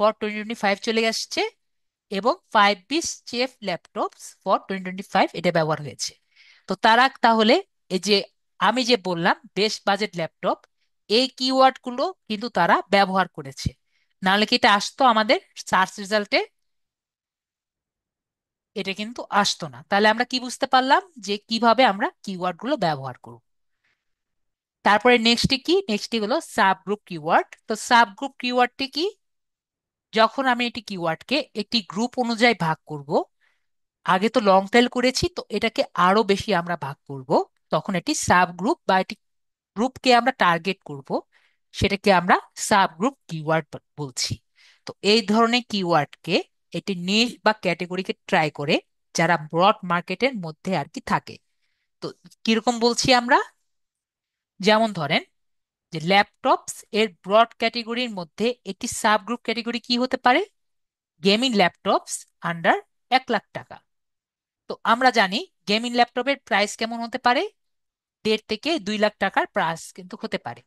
A: ফর 2025 চলে আসছে, এবং 5 পিস চেফ ল্যাপটপস ফর 2025 এটা ব্যবহার হয়েছে। তো তারা তাহলে এই যে আমি যে বললাম বেস্ট বাজেট ল্যাপটপ, এই কিওয়ার্ড গুলো কিন্তু তারা ব্যবহার করেছে, নাহলে কি এটা আসতো আমাদের সার্চ রেজাল্টে? এটা কিন্তু আসতো না। তাহলে আমরা কি বুঝতে পারলাম যে কিভাবে আমরা কিওয়ার্ড গুলো ব্যবহার করব। তারপরে নেক্সটে কি? নেক্সটে হলো সাব গ্রুপ কিওয়ার্ড। তো সাব গ্রুপ কিওয়ার্ডটি কি? যখন আমি একটি কিওয়ার্ডকে একটি গ্রুপ অনুযায়ী ভাগ করব, আগে তো লং টেল করেছি, তো এটাকে আরো বেশি আমরা ভাগ করব, তখন এটি সাব গ্রুপ বা এটি গ্রুপকে আমরা টার্গেট করব, সেটাকে আমরা সাব গ্রুপ কিওয়ার্ড বলছি। তো এই ধরনের কিওয়ার্ডকে একটি নিশ বা ক্যাটেগরিকে ট্রাই করে যারা ব্রড মার্কেটের মধ্যে আর কি থাকে। তো কিরকম বলছি আমরা? যেমন ধরেন যে ল্যাপটপস এর ব্রড ক্যাটেগরির মধ্যে একটি সাব গ্রুপ ক্যাটেগরি কি হতে পারে? গেমিং ল্যাপটপস আন্ডার 1 লাখ টাকা। তো আমরা জানি গেমিং ল্যাপটপের প্রাইস কেমন হতে পারে, 1.5 থেকে 2 লাখ টাকার প্রাইস কিন্তু হতে পারে।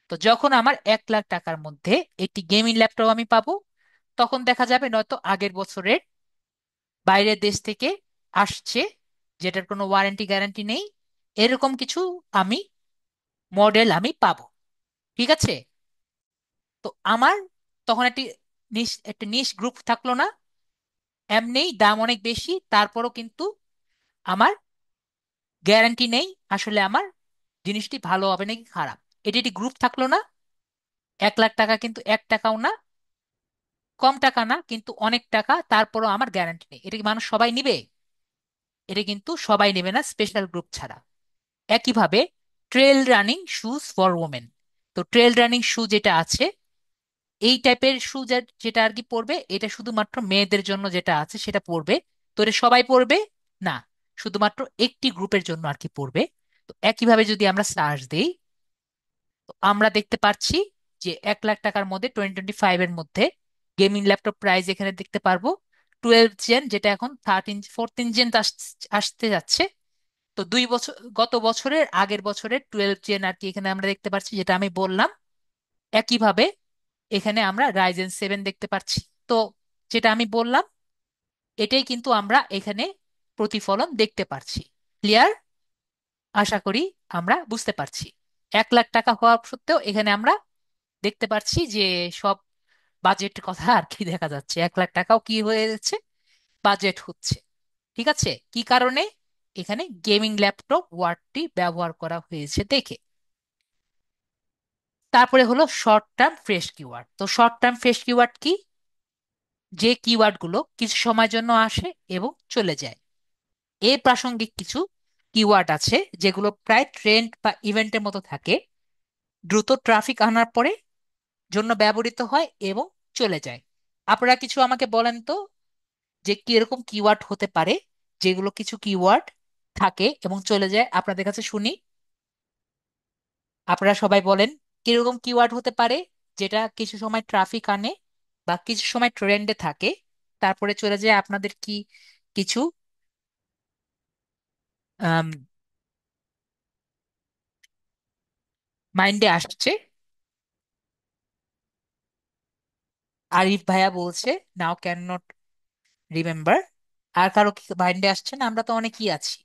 A: তো যখন আমার 1 লাখ টাকার মধ্যে একটি গেমিং ল্যাপটপ আমি পাবো, তখন দেখা যাবে নয়তো আগের বছরের বাইরের দেশ থেকে আসছে, যেটার কোনো ওয়ারেন্টি গ্যারান্টি নেই, এরকম কিছু আমি মডেল আমি পাবো, ঠিক আছে? তো আমার তখন একটা নিশ গ্রুপ থাকলো না? এমনিই দাম অনেক বেশি, তারপরও কিন্তু আমার গ্যারান্টি নেই আসলে আমার জিনিসটি ভালো হবে নাকি খারাপ। এটি একটি গ্রুপ থাকলো না? 1 লাখ টাকা কিন্তু 1 টাকাও না, কম টাকা না কিন্তু অনেক টাকা, তারপরও আমার গ্যারান্টি নেই। এটা কি মানুষ সবাই নিবে? এটা কিন্তু সবাই নেবে না স্পেশাল গ্রুপ ছাড়া। একইভাবে trail running shoes for women, তো ট্রেল রানিং শু যেটা আছে, এই টাইপের শু যেটা আর কি পরবে, এটা শুধুমাত্র মেয়েদের জন্য যেটা আছে সেটা পরবে। তো এটা সবাই পরবে না, শুধুমাত্র একটি গ্রুপের জন্য আর কি পরবে। তো একইভাবে যদি আমরা সার্চ দিই, তো আমরা দেখতে পাচ্ছি যে 1 লাখ টাকার মধ্যে 2025 এর মধ্যে গেমিং ল্যাপটপ প্রাইস এখানে দেখতে পারবো 12 জেন, যেটা এখন 14 জেন আসতে যাচ্ছে। তো 2 বছর, গত বছরের আগের বছরের 12 জেন আর কি এখানে আমরা দেখতে পাচ্ছি, যেটা আমি বললাম। একইভাবে এখানে আমরা রাইজেন 7 দেখতে পাচ্ছি। তো যেটা আমি বললাম এটাই কিন্তু আমরা এখানে প্রতিফলন দেখতে পাচ্ছি। ক্লিয়ার? আশা করি আমরা বুঝতে পারছি। 1 লাখ টাকা হওয়া সত্ত্বেও এখানে আমরা দেখতে পাচ্ছি যে সব বাজেট কথা আর কি দেখা যাচ্ছে, 1 লাখ টাকাও কি হয়ে যাচ্ছে, বাজেট হচ্ছে। ঠিক আছে, কি কারণে? এখানে গেমিং ল্যাপটপ ওয়ার্ডটি ব্যবহার করা হয়েছে দেখে। তারপরে হলো শর্ট টার্ম ফ্রেশ কিওয়ার্ড। তো শর্ট টার্ম ফ্রেশ কিওয়ার্ড কি? যে কিওয়ার্ড গুলো কিছু সময়ের জন্য আসে এবং চলে যায়। এই প্রাসঙ্গিক কিছু কিওয়ার্ড আছে যেগুলো প্রায় ট্রেন্ড বা ইভেন্টের মতো থাকে, দ্রুত ট্রাফিক আনার পরে জন্য ব্যবহৃত হয় এবং চলে যায়। আপনারা কিছু আমাকে বলেন তো যে কি এরকম কিওয়ার্ড হতে পারে যেগুলো কিছু কিওয়ার্ড থাকে এবং চলে যায়, আপনাদের কাছে শুনি। আপনারা সবাই বলেন কিরকম কিওয়ার্ড হতে পারে যেটা কিছু সময় ট্রাফিক আনে বা কিছু সময় ট্রেন্ডে থাকে তারপরে চলে যায়। আপনাদের কি কিছু মাইন্ডে আসছে? আরিফ ভাইয়া বলছে নাও ক্যান নট রিমেম্বার। আর কারো কি মাইন্ডে আসছে না? আমরা তো অনেকেই আছি।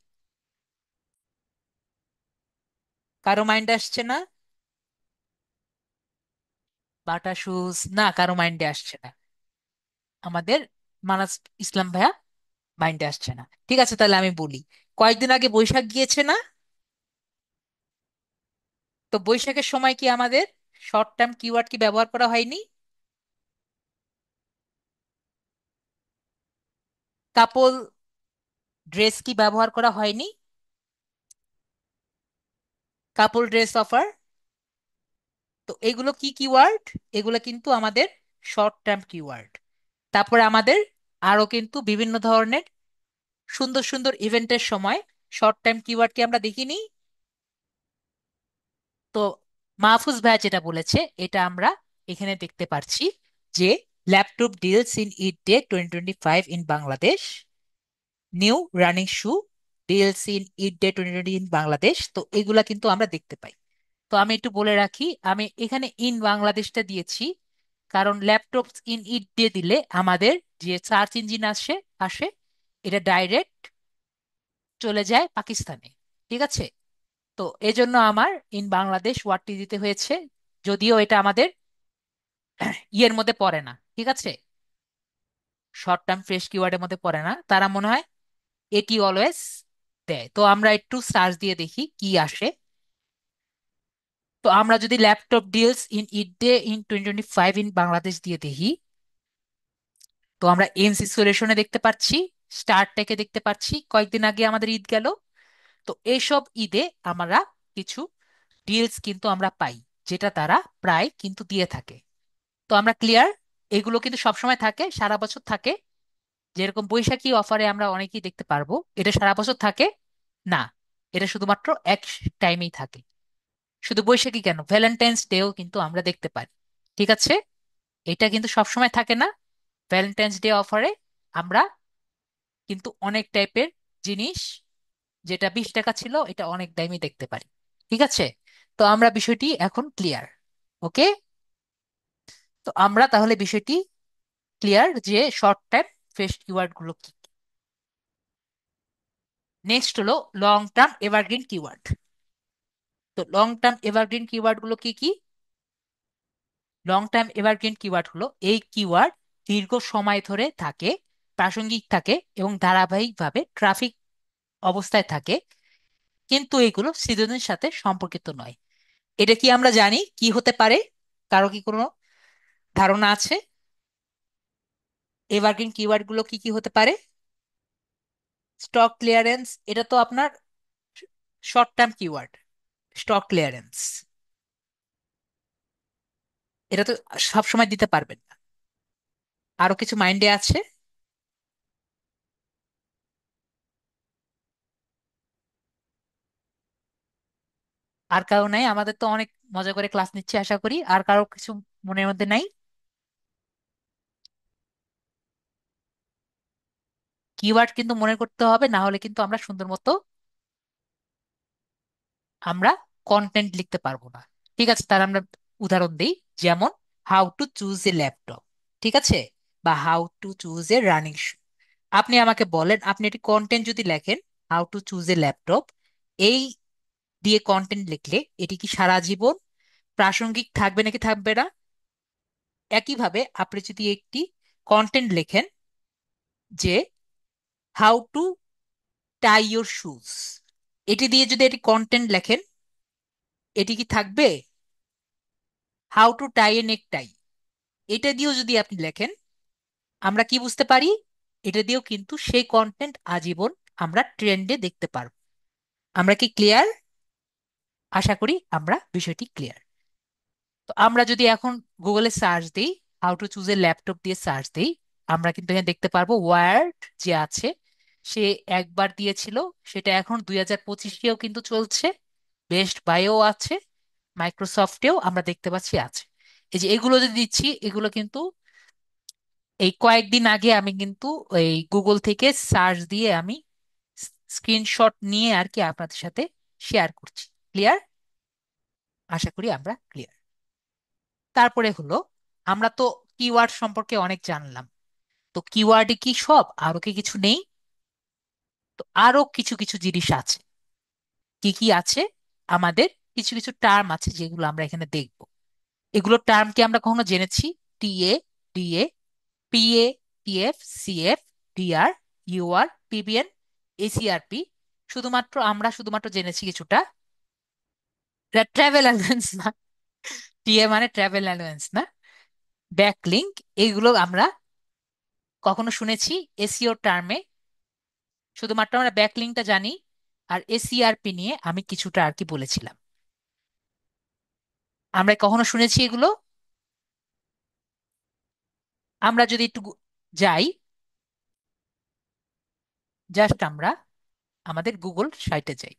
A: কারো মাইন্ডে আসছে না? বাটা শুজ, না কারো মাইন্ডে আসছে না। আমাদের মানাস ইসলাম ভাইয়া মাইন্ডে আসছে না। ঠিক আছে, তাহলে আমি বলি। কয়েকদিন আগে বৈশাখ গিয়েছে না? তো বৈশাখের সময় কি আমাদের শর্ট টার্ম কিওয়ার্ড কি ব্যবহার করা হয়নি? কাপল ড্রেস কি ব্যবহার করা হয়নি? Couple dress offer. তো এগুলো কি কিওয়ার্ড? এগুলো কিন্তু আমাদের শর্ট টার্ম কিওয়ার্ড। তারপরে আমাদের আরো কিন্তু বিভিন্ন ধরনের সুন্দর সুন্দর ইভেন্টের সময় শর্ট টার্ম কিওয়ার্ড কি আমরা দেখিনি? তো মাহফুজ ভাই যেটা বলেছে এটা আমরা এখানে দেখতে পারছি যে laptop deals in eat day 2025 in Bangladesh, new running shoe deals in eat day 2020 in Bangladesh. তো এগুলা কিন্তু আমরা দেখতে পাই। তো আমি একটু বলে রাখি, আমি এখানে ইন বাংলাদেশটা দিয়েছি কারণ ল্যাপটপ ইন ইট ডে দিলে আমাদের যে সার্চ ইঞ্জিন আসে আসে এটা ডাইরেক্ট চলে যায় পাকিস্তানে। ঠিক আছে? তো এজন্য আমার ইন বাংলাদেশ ওয়ার্ডটি দিতে হয়েছে, যদিও এটা আমাদের ইয়ের মধ্যে পড়ে না। ঠিক আছে? শর্ট টার্ম ফ্রেশ কিওয়ার্ডের মধ্যে পড়ে না, তারা মনে হয় এটি অলওয়েজ দেয়। তো আমরা একটু সার্চ দিয়ে দেখি কি আসে। তো আমরা যদি laptop deals in eat day in 2025 in Bangladesh দিয়ে দেখি, তো আমরা এনসি সলিউশনে দেখতে পাচ্ছি, স্টারটেকে দেখতে পাচ্ছি, কয়েকদিন আগে আমাদের ঈদ গেল। তো এইসব ঈদে আমরা কিছু ডিলস কিন্তু আমরা পাই, যেটা তারা প্রায় কিন্তু দিয়ে থাকে। তো আমরা ক্লিয়ার? এগুলো কিন্তু সবসময় থাকে, সারা বছর থাকে। যেরকম বৈশাখী অফারে আমরা অনেকেই দেখতে পারবো, এটা সারা বছর থাকে না, এটা শুধুমাত্র এক টাইমেই থাকে। শুধু বৈশাখী কেন, ভ্যালেন্টাইন্স ডেও কিন্তু আমরা দেখতে পারি। ঠিক আছে? এটা কিন্তু সবসময় থাকে না। ভ্যালেন্টাইন্স ডে অফারে আমরা কিন্তু অনেক টাইপের জিনিস, যেটা 20 টাকা ছিল এটা অনেক দামই দেখতে পারি। ঠিক আছে? তো আমরা বিষয়টি এখন ক্লিয়ার। ওকে? তো আমরা তাহলে বিষয়টি ক্লিয়ার যে শর্ট টাইম ফ্রেশ কিওয়ার্ড গুলো কি। নেক্সট হলো লং টার্ম এভারগ্রিন কিওয়ার্ড। তো লং টার্ম এভারগ্রিন কিওয়ার্ড গুলো কি কি? লং টার্ম এভারগ্রিন কিওয়ার্ড হলো এই কিওয়ার্ড দীর্ঘ সময় ধরে থাকে, প্রাসঙ্গিক থাকে এবং ধারাবাহিকভাবে ট্রাফিক অবস্থায় থাকে, কিন্তু এগুলো সিজনের সাথে সম্পর্কিত নয়। এটা কি আমরা জানি কি হতে পারে? কারো কি কোনো ধারণা আছে এভারগ্রিন কিওয়ার্ড গুলো কি কি হতে পারে? স্টক ক্লিয়ারেন্স, এটা তো আপনার short term keyword. Stock clearance এটা তো সব সময় দিতে পারবেন না। আরো কিছু মাইন্ডে আছে? আর কারো নাই? আমাদের তো অনেক মজা করে ক্লাস নিচ্ছে, আশা করি আর কারো কিছু মনের মধ্যে নাই। কিওয়ার্ড কিন্তু মনে করতে হবে, না হলে কিন্তু আমরা সুন্দর মতো আমরা কন্টেন্ট লিখতে পারবো না। ঠিক আছে, তার আমরা উদাহরণ দিই। যেমন how to choose a laptop. ঠিক আছে? বা how to choose a running shoe. আপনি আমাকে বলেন, আপনি এটি কন্টেন্ট যদি লেখেন, how to choose a laptop, এই দিয়ে কন্টেন্ট লিখলে এটি কি সারা জীবন প্রাসঙ্গিক থাকবে নাকি থাকবে না? একইভাবে আপনি যদি একটি কন্টেন্ট লেখেন যে how to tie your shoes, এটি দিয়ে যদি এটি কন্টেন্ট লেখেন, এটি কি থাকবে? হাউ টু টাই এ নেক টাই, এটা দিয়েও যদি আপনি লেখেন, আমরা কি বুঝতে পারি? এটা দিয়েও কিন্তু সেই কন্টেন্ট আজীবন আমরা ট্রেন্ডে দেখতে পারবো। আমরা কি ক্লিয়ার? আশা করি আমরা বিষয়টি ক্লিয়ার। তো আমরা যদি এখন গুগলে সার্চ দিই, how to choose a laptop দিয়ে সার্চ দিই, আমরা কিন্তু এখানে দেখতে পারবো ওয়ার্ড যে আছে সে একবার দিয়েছিল, সেটা এখন 2025-এও কিন্তু চলছে। বেস্ট বাইও আছে, মাইক্রোসফটেও আমরা দেখতে পাচ্ছি আছে। এই যে এগুলো যদি দিচ্ছি, এগুলো কিন্তু এই কয়েকদিন আগে আমি কিন্তু এই গুগল থেকে সার্চ দিয়ে আমি স্ক্রিনশট নিয়ে আর কি আপনাদের সাথে শেয়ার করছি। ক্লিয়ার? আশা করি আমরা ক্লিয়ার। তারপরে হলো, আমরা তো কিওয়ার্ড সম্পর্কে অনেক জানলাম। তো কিওয়ার্ডে কি সব, আরো কি কিছু নেই? তো আরো কিছু কিছু জিনিস আছে। কি কি আছে? আমাদের কিছু কিছু টার্ম আছে যেগুলো আমরা এখানে দেখব। এগুলো টার্ম কি আমরা কখনো জেনেছি? TA, DA, PA, PF, CF, DR, UR, PBN, SERP. আমরা শুধুমাত্র জেনেছি কিছুটা। ট্রাভেল অ্যালাউন্স না, টিএ মানে ট্রাভেল অ্যালাউন্স না। ব্যাকলিঙ্ক, এগুলো আমরা কখনো শুনেছি এসিও টার্মে? শুধুমাত্র আমরা ব্যাকলিঙ্কটা জানি। আর এসিআরপি নিয়ে আমি কিছুটা আর কি বলেছিলাম। আমরা কখনো শুনেছি এগুলো? আমরা যদি একটু যাই, জাস্ট আমরা আমাদের গুগল সাইটে যাই।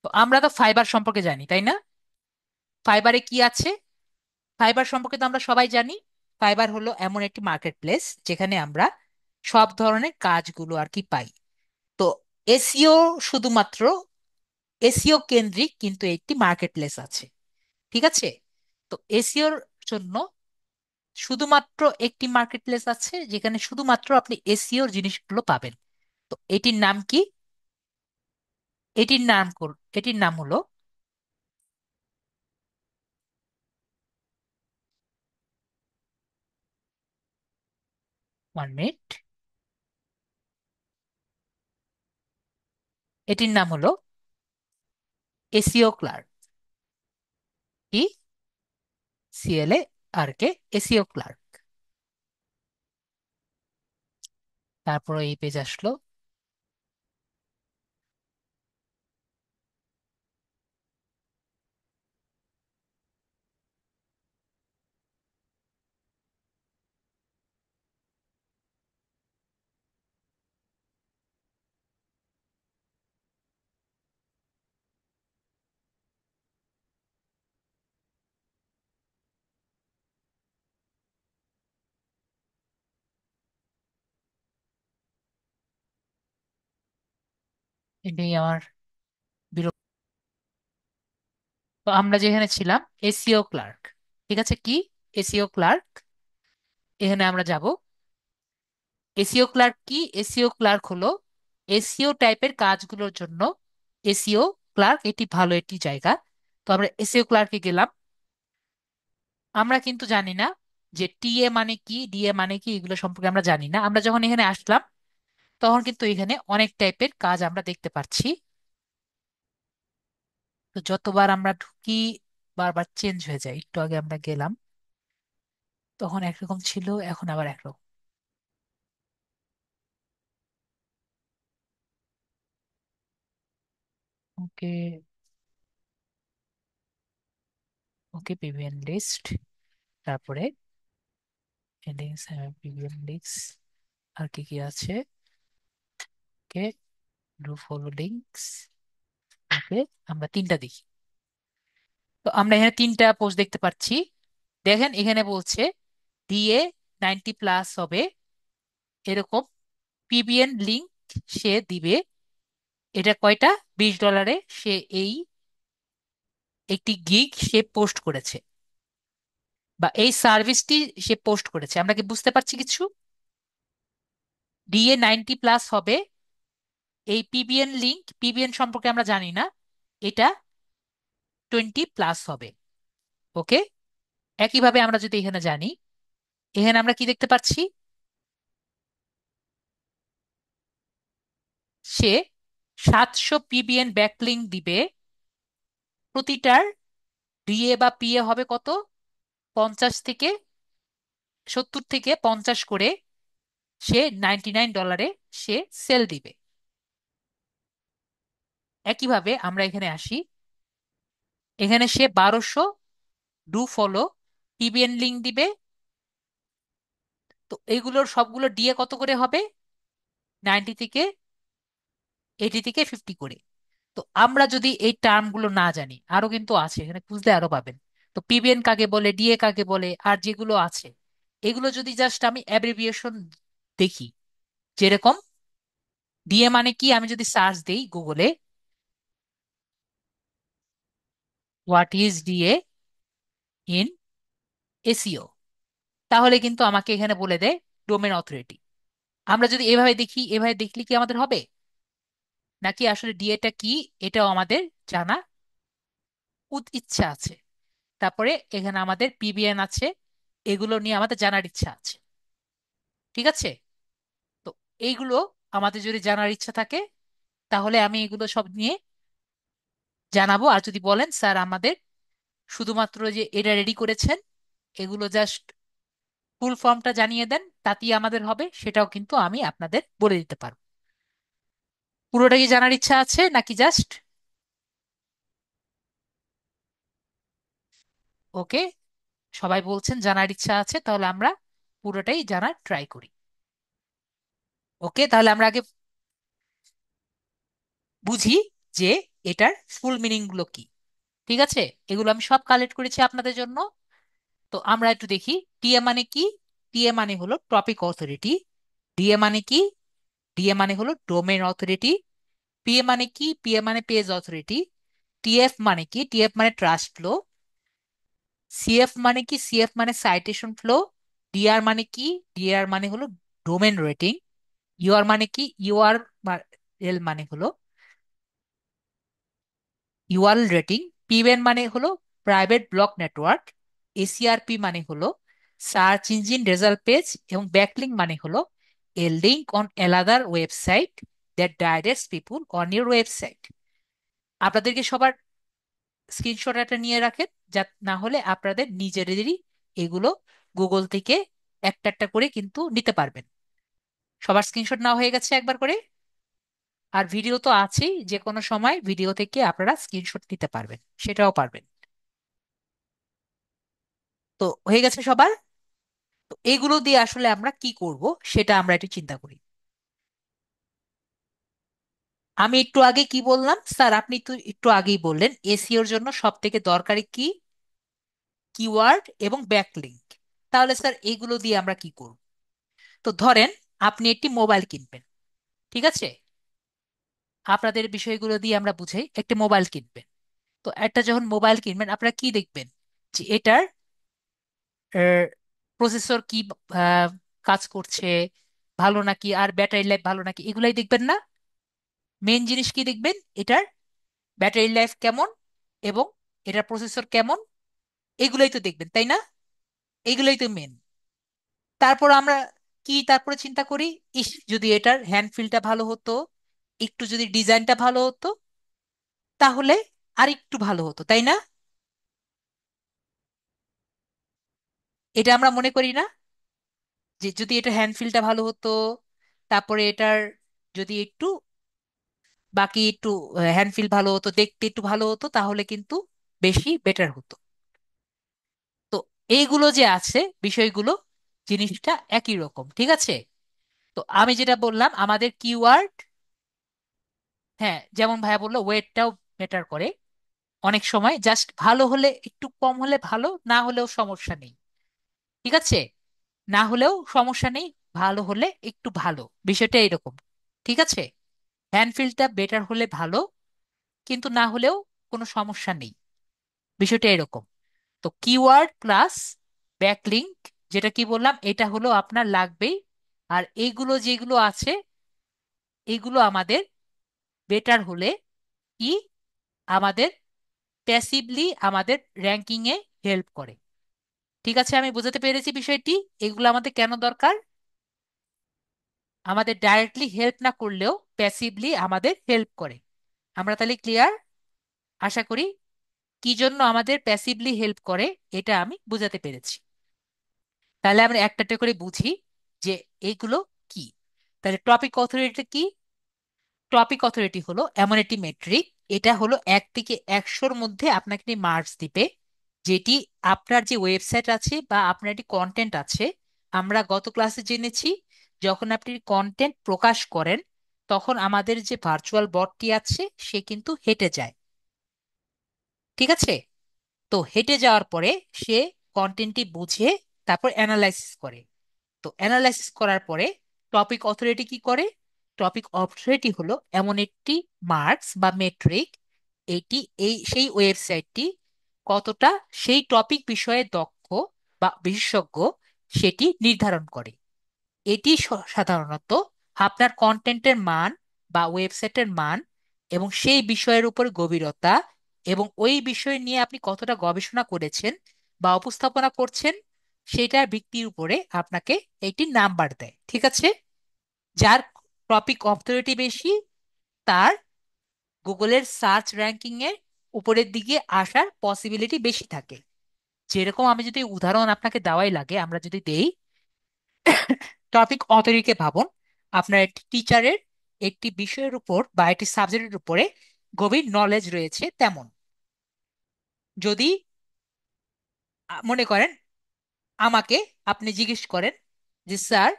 A: তো আমরা তো ফাইবার সম্পর্কে জানি, তাই না? ফাইবারে কি আছে? ফাইবার সম্পর্কে তো আমরা সবাই জানি। ফাইবার হলো এমন একটি মার্কেট প্লেস যেখানে আমরা সব ধরনের কাজগুলো আর কি পাই। তো এসিও, শুধুমাত্র এসিও কেন্দ্রিক কিন্তু একটি মার্কেট প্লেস আছে, ঠিক আছে? তো এসিওর জন্য শুধুমাত্র একটি মার্কেট প্লেস আছে যেখানে শুধুমাত্র আপনি এসিওর জিনিসগুলো পাবেন। তো এটির নাম কি? এটির নাম হলো, 1 মিনিট, এটির নাম হলো এসিও ক্লার্ক। কি? CLARK, SEO Clark. তারপর এই পেজ আসলো। এটাই আমার বিরক্ত। তো আমরা যেখানে ছিলাম, এসিও ক্লার্ক, ঠিক আছে? কি? এসিও ক্লার্ক, এখানে আমরা যাব। এসিও ক্লার্ক কি? এসিও ক্লার্ক হলো এসিও টাইপের কাজগুলোর জন্য এসিও ক্লার্ক, এটি ভালো একটি জায়গা। তো আমরা এসিও ক্লার্কে গেলাম। আমরা কিন্তু জানি না যে টিএ মানে কি, ডিএ মানে কি, এগুলো সম্পর্কে আমরা জানি না। আমরা যখন এখানে আসলাম তখন কিন্তু এখানে অনেক টাইপের কাজ আমরা দেখতে পাচ্ছি। তো যতবার আমরা ঢুকি বারবার চেঞ্জ হয়ে যায়। একটু আগে আমরা গেলাম, তখন একরকম ছিল, এখন আবার একরকম। ওকে, ওকে, পিভিএন লিস্ট, তারপরে হেডিংস, পিভিএন লিস্ট, আর কি কি আছে? ওকে, ডু ফলো লিঙ্কস। ওকে, আমরা তিনটা দেখি। তো আমরা এখানে তিনটা পোস্ট দেখতে পাচ্ছি। দেখেন এখানে বলছে দিয়ে 90+ হবে এরকম পিবিএন লিংক সে দিবে। এটা কয়টা? $20 সে এই একটি গিগ সে পোস্ট করেছে, বা এই সার্ভিসটি সে পোস্ট করেছে। আমরা কি বুঝতে পারছি কিছু? ডিএ 90+ হবে। এই পিবিএন লিংক, পিবিএন সম্পর্কে আমরা জানি না, এটা 20+ হবে। ওকে, একইভাবে আমরা যদি এখানে জানি, এখানে আমরা কি দেখতে পাচ্ছি? সে 700 পিবিএন ব্যাকলিঙ্ক দিবে। প্রতিটার ডিএ বা পিএ হবে কত? 70 থেকে 50 করে। সে $99 সে সেল দিবে। একইভাবে আমরা এখানে আসি, এখানে সে 1200 ডু ফলো পিবিএন লিঙ্ক দিবে। তো এইগুলোর সবগুলো ডিএ কত করে হবে? 90 থেকে 80 থেকে 50 করে। তো আমরা যদি এই টার্মগুলো না জানি, আরো কিন্তু আছে এখানে, খুঁজলে আরো পাবেন। তো পিবিএন কাকে বলে, ডিএ কাকে বলে, আর যেগুলো আছে এগুলো যদি জাস্ট আমি অ্যাব্রিভিয়েশন দেখি, যেরকম ডিএ মানে কি, আমি যদি সার্চ দেই গুগলে, what is DA in SEO, তাহলে কিন্তু আমাকে এখানে বলে দেয় ডোমেন অথরিটি। আমরা যদি এভাবে দেখি, এভাবে দেখলে কি আমাদের হবে? নাকি আসলে ডিএটা কি এটাও আমাদের জানা ইচ্ছা আছে। তারপরে এখানে আমাদের পিবিএন আছে, এগুলো নিয়ে আমাদের জানার ইচ্ছা আছে। ঠিক আছে? তো এইগুলো আমাদের যদি জানার ইচ্ছা থাকে, তাহলে আমি এগুলো সব নিয়ে জানাবো। আর যদি বলেন স্যার আমাদের শুধুমাত্র যে এটা রেডি করেছেন, এগুলো জাস্ট ফুল ফর্মটা জানিয়ে দেন, তাতেই আমাদের হবে, সেটাও কিন্তু আমি আপনাদের বলে দিতে পারবো। পুরোটা কি জানার ইচ্ছা আছে নাকি জাস্ট? ওকে, সবাই বলছেন জানার ইচ্ছা আছে, তাহলে আমরা পুরোটাই জানার ট্রাই করি। ওকে, তাহলে আমরা আগে বুঝি যে এটার ফুল মিনিং গুলো কি। ঠিক আছে, এগুলো আমি সব কালেক্ট করেছি আপনাদের জন্য। তো আমরা একটু দেখি। টিএ মানে কি? টিএ মানে হলো টপিক অথরিটি। ডিএ মানে কি? ডিএ মানে হলো ডোমেন অথরিটি। পিএ মানে কি? পিএ মানে পেজ অথরিটি। টিএফ মানে কি? টিএফ মানে ট্রাস্ট ফ্লো। সিএফ মানে কি? সিএফ মানে সাইটেশন ফ্লো। ডিআর মানে কি? ডিআর মানে হলো ডোমেন রেটিং। ইউআর মানে কি? ইউআর এল মানে হলো ইউআরএল রেটিং। পিবিএন মানে হলো প্রাইভেট ব্লক নেটওয়ার্ক। এসিআরপি মানে হলো সার্চ ইঞ্জিন রেজাল্ট পেজ। এবং ব্যাকলিংক মানে হলো a link on another website that directs people on your website. আপনাদেরকে সবার স্ক্রিনশট একটা নিয়ে রাখেন, যা না হলে আপনাদের নিজেদেরই এগুলো গুগল থেকে একটা একটা করে কিন্তু নিতে পারবেন। সবার স্ক্রিনশট নেওয়া হয়ে গেছে একবার করে? আর ভিডিও তো আছেই, যে কোনো সময় ভিডিও থেকে আপনারা স্ক্রিনশট নিতে পারবেন, সেটাও পারবেন। তো হয়ে গেছে সবার? তো এগুলো দিয়ে আসলে আমরা কি করব সেটা আমরা একটু চিন্তা করি। আমি একটু আগে কি বললাম স্যার? আপনি তো একটু আগেই বললেন এসইওর জন্য সব থেকে দরকারি কি? কিওয়ার্ড এবং ব্যাকলিংক। তাহলে স্যার এগুলো দিয়ে আমরা কি করব? তো ধরেন আপনি একটি মোবাইল কিনবেন। ঠিক আছে, আপনাদের বিষয়গুলো দিয়ে আমরা বুঝাই। একটি মোবাইল কিনবেন, তো একটা যখন মোবাইল কিনবেন আপনারা কি দেখবেন? যে এটার প্রসেসর কি আহ, কাজ করছে ভালো নাকি, আর ব্যাটারি লাইফ ভালো নাকি, এগুলাই দেখবেন না? মেন জিনিস কি দেখবেন? এটার ব্যাটারি লাইফ কেমন এবং এটার প্রসেসর কেমন, এগুলাই তো দেখবেন, তাই না? এগুলাই তো মেন। তারপর আমরা কি তারপরে চিন্তা করি, ইস যদি এটার হ্যান্ড ফিলটা ভালো হতো, একটু যদি ডিজাইনটা ভালো হতো, তাহলে আর একটু ভালো হতো, তাই না? এটা আমরা মনে করি না? যে যদি এটা হ্যান্ড ফিলটা ভালো হতো, তারপরে এটার যদি একটু বাকি একটু হ্যান্ড ফিল ভালো হতো, দেখতে একটু ভালো হতো, তাহলে কিন্তু বেশি বেটার হতো। তো এইগুলো যে আছে বিষয়গুলো, জিনিসটা একই রকম। ঠিক আছে, তো আমি যেটা বললাম আমাদের কিওয়ার্ড, হ্যাঁ যেমন ভাইয়া বললো ওয়েটটাও ম্যাটার করে। অনেক সময় জাস্ট ভালো হলে, একটু কম হলে ভালো, না হলেও সমস্যা নেই। ঠিক আছে, না হলেও সমস্যা নেই, ভালো হলে একটু ভালো, বিষয়টা এরকম। ঠিক আছে, হ্যান্ডফিলটা বেটার হলে ভালো, কিন্তু না হলেও কোনো সমস্যা নেই, বিষয়টা এরকম। তো কিওয়ার্ড প্লাস ব্যাকলিংক, যেটা কি বললাম, এটা হলো আপনার লাগবেই। আর এইগুলো যেগুলো আছে, এগুলো আমাদের বেটার হলে কি আমাদের প্যাসিভলি আমাদের র্যাঙ্কিং এ হেল্প করে। ঠিক আছে, আমি বোঝাতে পেরেছি বিষয়টি। এগুলো আমাদের কেন দরকার? আমাদের ডাইরেক্টলি হেল্প না করলেও প্যাসিভলি আমাদের হেল্প করে। আমরা তাহলে ক্লিয়ার? আশা করি কি জন্য আমাদের প্যাসিভলি হেল্প করে এটা আমি বোঝাতে পেরেছি। তাহলে আমরা একটা একটা করে বুঝি যে এইগুলো কি। তাহলে টপিক অথরিটি কি? টপিক অথরিটি হলো এমন একটি মেট্রিক, এটা হলো 1 থেকে 100-র মধ্যে আপনাকে মার্কস দিবে, যেটি আপনার যে ওয়েবসাইট আছে বা আপনার একটি কন্টেন্ট আছে। আমরা গত ক্লাসে জেনেছি যখন আপনি কন্টেন্ট প্রকাশ করেন, তখন আমাদের যে ভার্চুয়াল বটটি আছে সে কিন্তু হেঁটে যায়। ঠিক আছে, তো হেঁটে যাওয়ার পরে সে কন্টেন্টটি বুঝে তারপর অ্যানালাইসিস করে। তো অ্যানালাইসিস করার পরে টপিক অথরিটি কি করে? টপিক অথরিটি হলো এমন একটি মার্কস বা মেট্রিক, এটি সেই ওয়েবসাইটটি কতটা সেই টপিক বিষয়ে দক্ষ বা বিশেষজ্ঞ, সেটি নির্ধারণ করে। এটি সাধারণত আপনার কন্টেন্টের মান বা ওয়েবসাইটের মান এবং সেই বিষয়ের উপর গভীরতা এবং ওই বিষয় নিয়ে আপনি কতটা গবেষণা করেছেন বা উপস্থাপনা করছেন সেটার ভিত্তির উপরে আপনাকে একটি নাম্বার দেয়, ঠিক আছে? যার টপিক অথরিটি বেশি, তার গুগলের সার্চ র্যাঙ্কিং এর উপরের দিকে আসার পসিবিলিটি বেশি থাকে। যেরকম আমি যদি উদাহরণ আপনাকে দেওয়াই লাগে, আমরা যদি দেই, টপিক অথরিটিকে ভাবুন আপনার একটি টিচারের একটি বিষয়ের উপর বা একটি সাবজেক্টের উপরে গভীর নলেজ রয়েছে তেমন। যদি মনে করেন আমাকে আপনি জিজ্ঞেস করেন যে স্যার,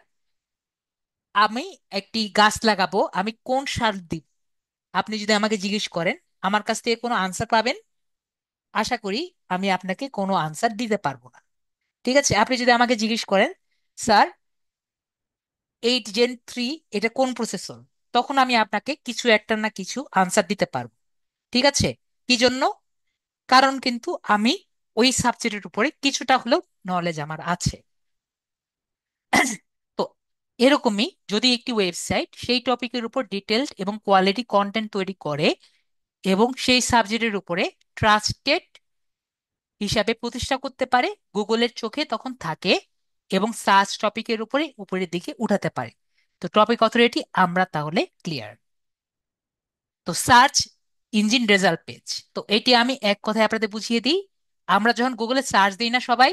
A: আমি একটি গাছ লাগাবো, আমি কোন সার দিব, আপনি যদি আমাকে জিজ্ঞেস করেন, আমার কাছ থেকে কোনো আনসার পাবেন? আশা করি আমি আপনাকে কোনো আনসার দিতে পারবো না। ঠিক আছে, আপনি যদি আমাকে জিজ্ঞেস করেন স্যার 8 Gen 3 এটা কোন প্রসেসর, তখন আমি আপনাকে কিছু একটা না কিছু আনসার দিতে পারবো। ঠিক আছে? কি জন্য? কারণ কিন্তু আমি ওই সাবজেক্টের উপরে কিছুটা হলেও নলেজ আমার আছে। তো এরকমই যদি একটি ওয়েবসাইট সেই টপিকের উপর ডিটেলড এবং কোয়ালিটি কন্টেন্ট তৈরি করে এবং সেই সাবজেক্টের উপরে ট্রাস্টেড হিসাবে প্রতিষ্ঠা করতে পারে, গুগলের চোখে তখন থাকে এবং সার্চ টপিকের উপরে উপরের দিকে উঠাতে পারে। তো টপিক অথরিটি আমরা তাহলে ক্লিয়ার। তো সার্চ ইঞ্জিন রেজাল্ট পেজ, তো এটি আমি এক কথায় আপনাদের বুঝিয়ে দিই। আমরা যখন গুগলে সার্চ দিই না সবাই,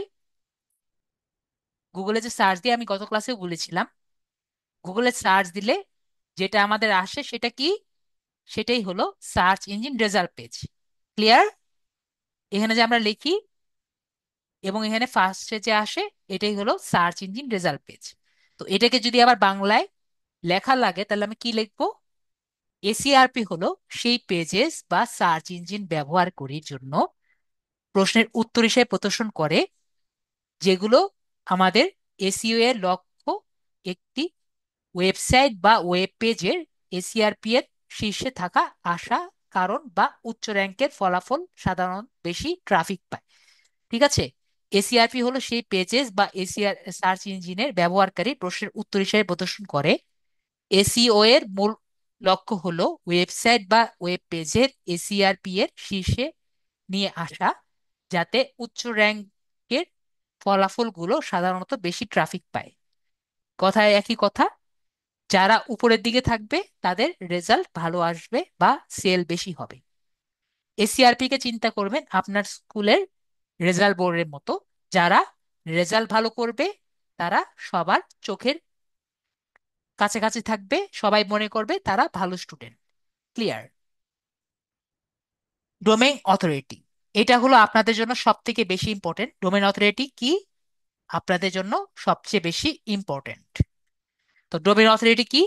A: গুগলে যে সার্চ দিয়ে আমি গত ক্লাসেও বলেছিলাম, গুগলে সার্চ দিলে যেটা আমাদের আসে সেটা কি? সেটাই হলো search engine result page. Clear? এখানে যে আমরা লিখি এবং এখানে ফার্স্টে যে আসে এটাই হলো সার্চ ইঞ্জিন রেজাল্ট পেজ। তো এটাকে যদি আবার বাংলায় লেখা লাগে তাহলে আমি কি লিখবো? এসইআরপি হলো সেই পেজেস বা সার্চ ইঞ্জিন ব্যবহারকারীর জন্য প্রশ্নের উত্তর হিসেবে প্রদর্শন করে যেগুলো আমাদের এসইও এর লক্ষ্য একটি ওয়েবসাইট বা ওয়েব পেজের এসইআরপি এর শীর্ষে থাকা আশা কারণ বা উচ্চ র্যাঙ্কের ফলাফল সাধারণত বেশি ট্রাফিক পায়। ঠিক আছে? এসইআরপি হলো সেই পেজেস বা এসইআর সার্চ ইঞ্জিনের ব্যবহারকারী প্রশ্নের উত্তর হিসেবে প্রদর্শন করে। এসইও এর মূল লক্ষ্য হলো ওয়েবসাইট বা ওয়েব পেজের এসইআরপি এর শীর্ষে নিয়ে আসা, যাতে উচ্চ র্যাঙ্কের ফলাফলগুলো সাধারণত বেশি ট্রাফিক পায়। কথায় একই কথা, যারা উপরের দিকে থাকবে তাদের রেজাল্ট ভালো আসবে বা সেল বেশি হবে। এসইআরপি কে চিন্তা করবেন আপনার স্কুলের রেজাল্ট বোর্ডের মতো। যারা রেজাল্ট ভালো করবে তারা সবার চোখের কাছাকাছি থাকবে, সবাই মনে করবে তারা ভালো স্টুডেন্ট। ক্লিয়ার? ডোমেইন অথরিটি, এটা হলো আপনাদের জন্য সব থেকে বেশি ইম্পর্টেন্ট। ডোমেইন অথরিটি কি আপনাদের জন্য সবচেয়ে বেশি ইম্পর্টেন্ট? তো ডোমেইন অথরিটি কি?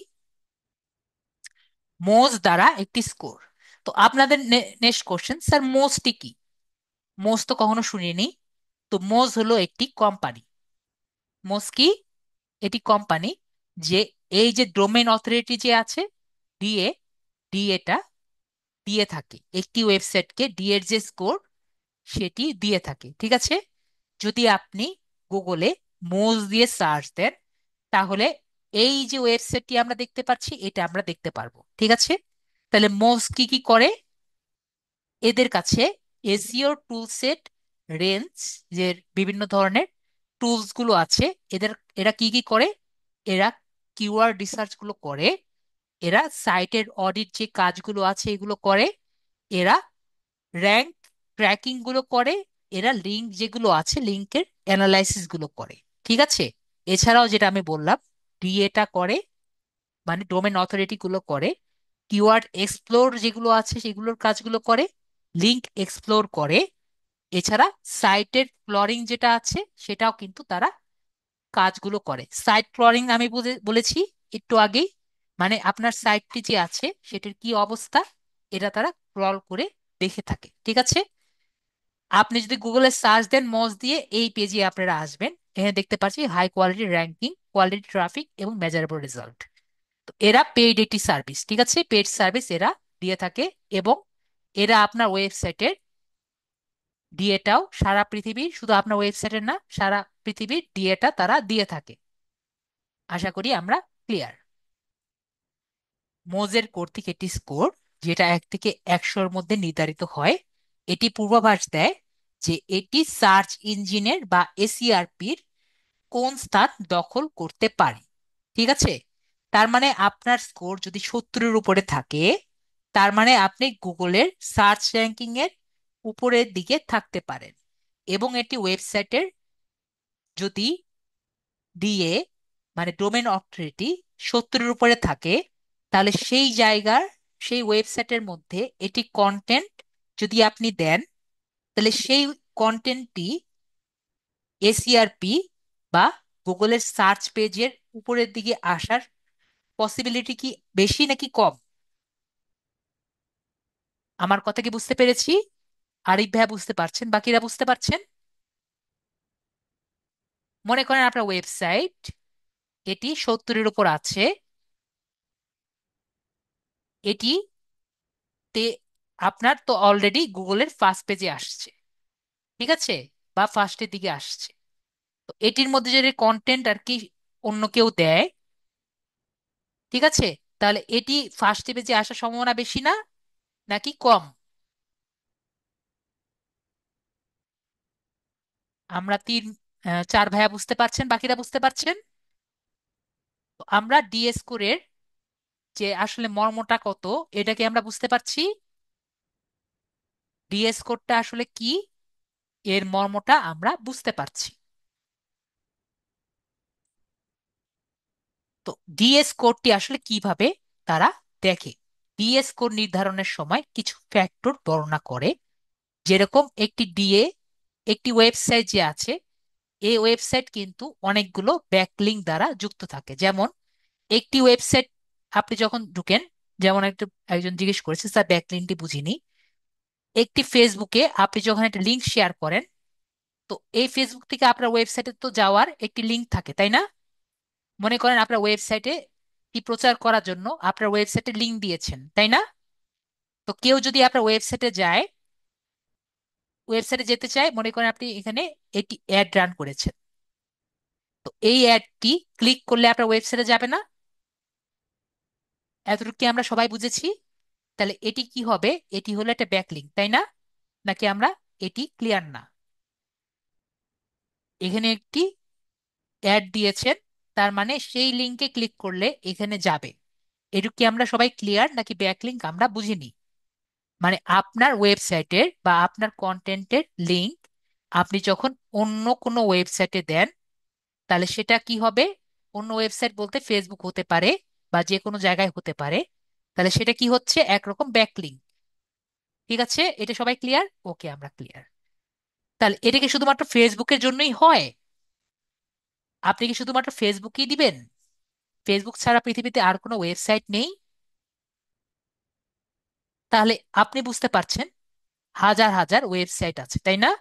A: মোজ দ্বারা একটি স্কোর। তো আপনাদের নেক্সট কোশ্চেন, স্যার মোজটি কি? মোজ তো কখনো শুনিনি। তো মোজ হলো একটি কোম্পানি। মোজ কি? এটি কোম্পানি যে এই যে ডোমেইন অথরিটি যে আছে, ডিএ, ডিএটা দিয়ে থাকে একটি ওয়েবসাইটকে, ডি এর যে স্কোর সেটি দিয়ে থাকে। ঠিক আছে? যদি আপনি গুগলে মোজ দিয়ে সার্চ দেন তাহলে এই যে ওয়েবসাইটটি আমরা দেখতে পাচ্ছি এটা আমরা দেখতে পারবো। ঠিক আছে? তাহলে মোজ কি কি করে? এদের কাছে এসইও টুল সেট রেঞ্জ, যে বিভিন্ন ধরনের টুলস গুলো আছে, এদের এরা কি কি করে? এরা কিওয়ার্ড রিসার্চ গুলো করে, এরা সাইটের অডিট যে কাজগুলো আছে এগুলো করে, এরা র্যাঙ্ক ট্র্যাকিং গুলো করে, এরা লিঙ্ক যেগুলো আছে লিঙ্কের অ্যানালাইসিস গুলো করে। ঠিক আছে? এছাড়াও যেটা আমি বললাম, ডিএটা করে, মানে ডোমেন অথরিটি গুলো করে, কিওয়ার্ড এক্সপ্লোর যেগুলো আছে সেগুলোর কাজগুলো করে, লিঙ্ক এক্সপ্লোর করে। এছাড়া সাইটের ক্লরিং যেটা আছে সেটাও কিন্তু তারা কাজগুলো করে। সাইট ক্লরিং আমি বলেছি একটু আগেই, মানে আপনার সাইটটি যে আছে সেটার কি অবস্থা এটা তারা ক্রল করে দেখে থাকে। ঠিক আছে? আপনি যদি গুগলে সার্চ দেন মজ দিয়ে, এই পেজে আপনারা আসবেন। এখানে দেখতে পাচ্ছি high quality ranking, quality traffic এবং মেজারেবল রেজাল্ট। তো এরা পেইড একটি সার্ভিস। ঠিক আছে? পেইড সার্ভিস এরা দিয়ে থাকে এবং এরা আপনার ওয়েবসাইটের ডিএটাও সারা পৃথিবীর, শুধু আপনার ওয়েবসাইটের না, সারা পৃথিবীর ডিএটা তারা দিয়ে থাকে। আশা করি আমরা ক্লিয়ার। মোজের কর্তৃক একটি স্কোর, যেটা 1 থেকে 100-এর মধ্যে নির্ধারিত হয়, এটি পূর্বাভাস দেয় যে এটি সার্চ ইঞ্জিনের বা এসইআরপির কোন স্থান দখল করতে পারে। ঠিক আছে? তার মানে আপনার স্কোর যদি 70-এর উপরে থাকে, তার মানে আপনি গুগলের সার্চ র্যাঙ্কিং এর উপরের দিকে থাকতে পারেন। এবং এটি ওয়েবসাইটের যদি ডিএ মানে ডোমেন অথরিটি 70-এর উপরে থাকে, তাহলে সেই জায়গার সেই ওয়েবসাইটের মধ্যে এটি কন্টেন্ট যদি আপনি দেন, তাহলে সেই কন্টেন্টটি এসইআরপি বা গুগলের সার্চ পেজের উপরের দিকে আসার পসিবিলিটি কি বেশি নাকি কম? আমার কথা কি বুঝতে পেরেছি? আরিফ ভাইয়া বুঝতে পারছেন? বাকিরা বুঝতে পারছেন? মনে করেন আপনার ওয়েবসাইট এটি 70-এর উপর আছে, এটি তে আপনার তো অলরেডি গুগলের ফার্স্ট পেজে আসছে, ঠিক আছে, বা ফার্স্টের দিকে আসছে। তো এটির মধ্যে যদি কন্টেন্ট আর কি অন্য কেউ দেয়, ঠিক আছে, তাহলে এটি ফার্স্ট পেজে আসার সম্ভাবনা বেশি না নাকি কম? আমরা চার ভাইয়া বুঝতে পারছেন, বাকিরা বুঝতে পারছেন? তো আমরা ডিএস স্কোরের যে আসলে মর্মটা কত, এটা কি আমরা বুঝতে পারছি? ডিএস কোডটা আসলে কি, এর মর্মটা আমরা বুঝতে পারছি। তো ডিএস কোডটি আসলে কিভাবে তারা দেখে? ডিএস কোড নির্ধারণের সময় কিছু ফ্যাক্টর বর্ণনা করে, যেরকম একটি ডিএ, একটি ওয়েবসাইট যে আছে, এই ওয়েবসাইট কিন্তু অনেকগুলো ব্যাকলিঙ্ক দ্বারা যুক্ত থাকে। যেমন একটি ওয়েবসাইট আপনি যখন ঢুকেন, যেমন একজন জিজ্ঞেস করেছে স্যার ব্যাকলিঙ্কটি বুঝিনি, একটি ফেসবুকে আপনি যখন একটা লিঙ্ক শেয়ার করেন, তো এই ফেসবুক থেকে আপনার ওয়েবসাইটে তো যাওয়ার একটি লিঙ্ক থাকে, তাই না? মনে করেন আপনার ওয়েবসাইটে কি প্রচার করার জন্য আপনার ওয়েবসাইটে লিংক দিয়েছেন, তাই না? তো কেউ যদি আপনার ওয়েবসাইটে যায়, ওয়েবসাইটে যেতে চায়, মনে করেন আপনি এখানে একটি অ্যাড রান করেছেন, তো এই অ্যাডটি ক্লিক করলে আপনার ওয়েবসাইটে যাবে না? এতটুকু কি আমরা সবাই বুঝেছি? তাহলে এটি কি হবে? এটি হলো একটা ব্যাকলিংক, তাই না? নাকি আমরা এটি ক্লিয়ার না? এখানে একটি অ্যাড দিয়েছেন, তার মানে সেই লিংকে ক্লিক করলে এখানে যাবে। এটুকু কি আমরা সবাই ক্লিয়ার নাকি ব্যাকলিংক আমরা বুঝিনি? মানে আপনার ওয়েবসাইটের বা আপনার কন্টেন্টের লিংক আপনি যখন অন্য কোনো ওয়েবসাইটে দেন, তাহলে সেটা কি হবে? অন্য ওয়েবসাইট বলতে ফেসবুক হতে পারে বা যে কোনো জায়গায় হতে পারে, তাহলে সেটা কি হচ্ছে? একরকম ব্যাকলিংক। ঠিক আছে, এটা সবাই ক্লিয়ার? ওকে, আমরা ক্লিয়ার। তাহলে এটা কি শুধুমাত্র ফেসবুকের জন্যই হয়? আপনি কি শুধুমাত্র ফেসবুকই দিবেন? ফেসবুক ছাড়া পৃথিবীতে আর কোনো ওয়েবসাইট নেই? তাহলে আপনি বুঝতে পারছেন হাজার হাজার ওয়েবসাইট আছে, তাই না?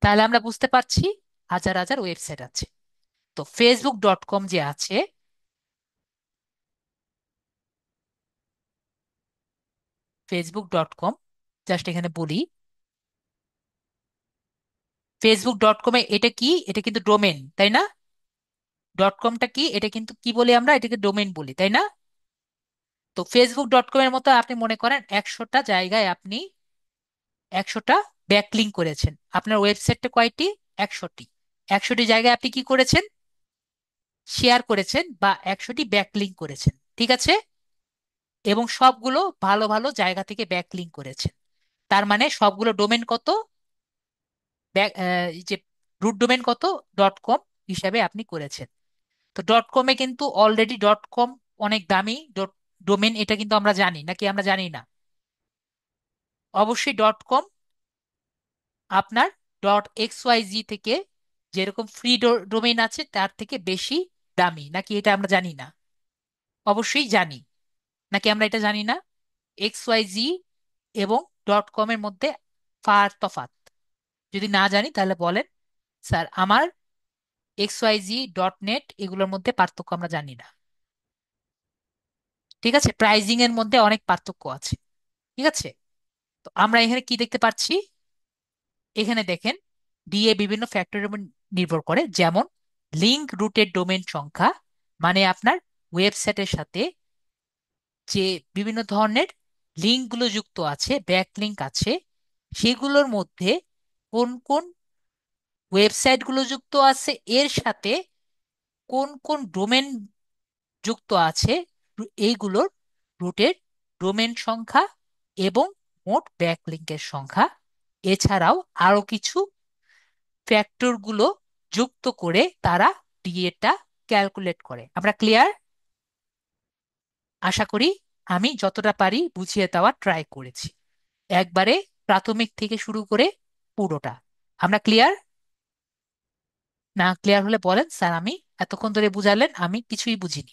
A: তাহলে আমরা বুঝতে পারছি হাজার হাজার ওয়েবসাইট আছে। তো facebook.com যে আছে, facebook.com, জাস্ট এখানে বলি, facebook.com এ এটা কি? এটা কিন্তু ডোমেন, তাই না? ডট কমটা কি? এটা কিন্তু কি বলি আমরা? এটাকে ডোমেন বলি, তাই না? তো facebook.com এর মতো আপনি মনে করেন 100টা জায়গায় আপনি 100টা ব্যাকলিঙ্ক করেছেন। আপনার ওয়েবসাইটটা কয়টি? 100টি। 100টি জায়গায় আপনি কি করেছেন? শেয়ার করেছেন বা 100টি ব্যাকলিঙ্ক করেছেন, ঠিক আছে? এবং সবগুলো ভালো ভালো জায়গা থেকে ব্যাকলিঙ্ক করেছেন। তার মানে সবগুলো ডোমেন কত? এই যে রুট ডোমেন কত? ডট কম হিসাবে আপনি করেছেন। তো ডট কমে কিন্তু অলরেডি ডট কম অনেক দামি ডোমেন, এটা কিন্তু আমরা জানি নাকি আমরা জানি না? অবশ্যই ডট কম আপনার ডট এক্স ওয়াই জি থেকে যেরকম ফ্রি ডোমেইন আছে তার থেকে বেশি দামি, নাকি এটা আমরা জানি না? অবশ্যই জানি, নাকি আমরা এটা জানি না? এক্স ওয়াই জি এবং ডট কম এর মধ্যে তফাৎ যদি না জানি তাহলে বলেন স্যার আমার X Y G dot net এগুলোর মধ্যে পার্থক্য আমরা জানি না। ঠিক আছে, প্রাইজিং এর মধ্যে অনেক পার্থক্য আছে। ঠিক আছে, তো আমরা এখানে কি দেখতে পাচ্ছি? এখানে দেখেন ডিএ বিভিন্ন ফ্যাক্টরের উপর নির্ভর করে, যেমন লিঙ্ক রুটেড ডোমেন সংখ্যা, মানে আপনার ওয়েবসাইটের সাথে যে বিভিন্ন ধরনের লিঙ্কগুলো যুক্ত আছে, ব্যাক লিঙ্ক আছে, সেগুলোর মধ্যে কোন কোন ওয়েবসাইটগুলো যুক্ত আছে, এর সাথে কোন কোন ডোমেন যুক্ত আছে, এইগুলোর রুটের ডোমেন সংখ্যা এবং মোট ব্যাকলিংকের সংখ্যা, এছাড়াও আরো কিছু ফ্যাক্টরগুলো যুক্ত করে তারা ডিএটা ক্যালকুলেট করে। আমরা ক্লিয়ার? আশা করি আমি যতটা পারি বুঝিয়ে দেওয়ার ট্রাই করেছি, একবারে প্রাথমিক থেকে শুরু করে পুরোটা। আমরা ক্লিয়ার? না ক্লিয়ার হলে বলেন, স্যার আমি এতক্ষণ ধরে বুঝালেন আমি কিছুই বুঝিনি।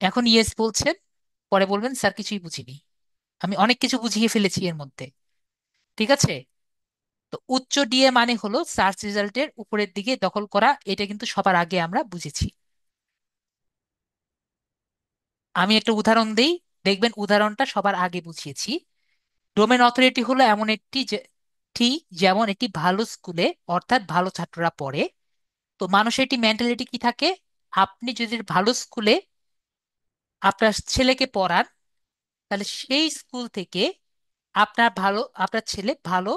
A: এখন ইয়েস বলছেন, পরে বলবেন স্যার কিছুই বুঝিনি। আমি অনেক কিছু বুঝিয়ে ফেলেছি এর মধ্যে। ঠিক আছে? তো উচ্চ ডিএ মানে হলো সার্চ রেজাল্টের উপরের দিকে দখল করা, এটা কিন্তু সবার আগে আমরা বুঝেছি। আমি একটা উদাহরণ দেই, দেখবেন উদাহরণটা সবার আগে বুঝিয়েছি। ডোমেন অথরিটি হলো এমন একটি যে, ঠিক যেমন একটি ভালো স্কুলে অর্থাৎ ভালো ছাত্ররা পড়ে, তো মানুষের একটি মেন্টালিটি কি থাকে, আপনি যদি ভালো স্কুলে আপনার ছেলেকে পড়ান, তাহলে সেই স্কুল থেকে আপনার ছেলে ভালো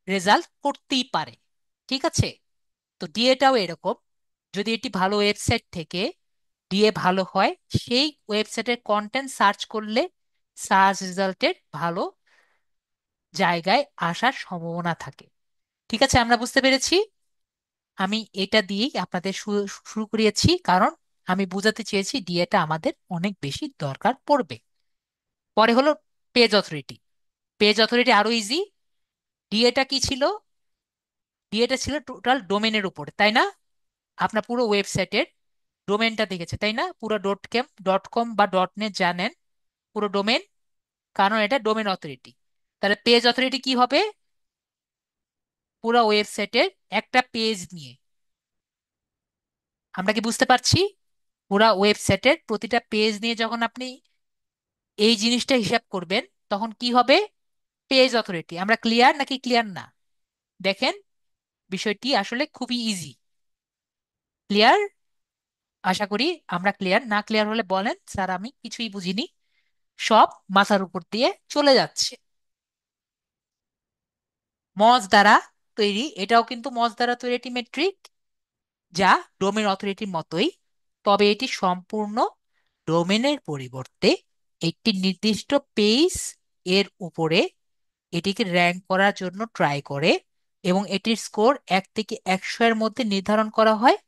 A: রেজাল্ট করতেই পারে। ঠিক আছে? তো ডিএটাও এরকম, যদি এটি ভালো ওয়েবসাইট থেকে ডিএ ভালো হয়, সেই ওয়েবসাইটের কন্টেন্ট সার্চ করলে সার্চ রেজাল্টের ভালো জায়গায় আসার সম্ভাবনা থাকে। ঠিক আছে, আমরা বুঝতে পেরেছি। আমি এটা দিয়েই আপনাদের শুরু করিয়েছি, কারণ আমি বোঝাতে চেয়েছি ডিএটা আমাদের অনেক বেশি দরকার পড়বে। পরে হলো পেজ অথরিটি। পেজ অথরিটি আরো ইজি। ডিএটা কি ছিল? ডিএটা ছিল টোটাল ডোমেনের উপরে, তাই না? আপনার পুরো ওয়েবসাইটের ডোমেনটা দেখেছে, তাই না? পুরো ডট কম বা ডট নেট জানেন, পুরো ডোমেন, কারণ এটা ডোমেন অথরিটি। তাহলে পেজ অথরিটি কি হবে? পুরো ওয়েবসাইটের একটা পেজ নিয়ে। আমরা কি বুঝতে পারছি? পুরো ওয়েবসাইটের প্রতিটা পেজ নিয়ে যখন আপনি এই জিনিসটা হিসাব করবেন, তখন কি হবে? Page authority. আমরা ক্লিয়ার নাকি ক্লিয়ার না? দেখেন, বিষয়টি আসলে খুবই ইজি। ক্লিয়ার? আশা করি আমরা ক্লিয়ার। না ক্লিয়ার হলে বলেন, স্যার আমি কিছুই বুঝিনি, সব মাথার উপর দিয়ে চলে যাচ্ছে। মজ দ্বারা তৈরি, এটাও কিন্তু মজ দ্বারা তৈরি একটি মেট্রিক, যা ডোমেন অথরিটির মতোই, তবে এটি সম্পূর্ণ ডোমেনের পরিবর্তে একটি নির্দিষ্ট পেজ এর উপরে এটিকে র্যাঙ্ক করার জন্য ট্রাই করে, এবং এটির স্কোর 1 থেকে 100 এর মধ্যে নির্ধারণ করা হয়,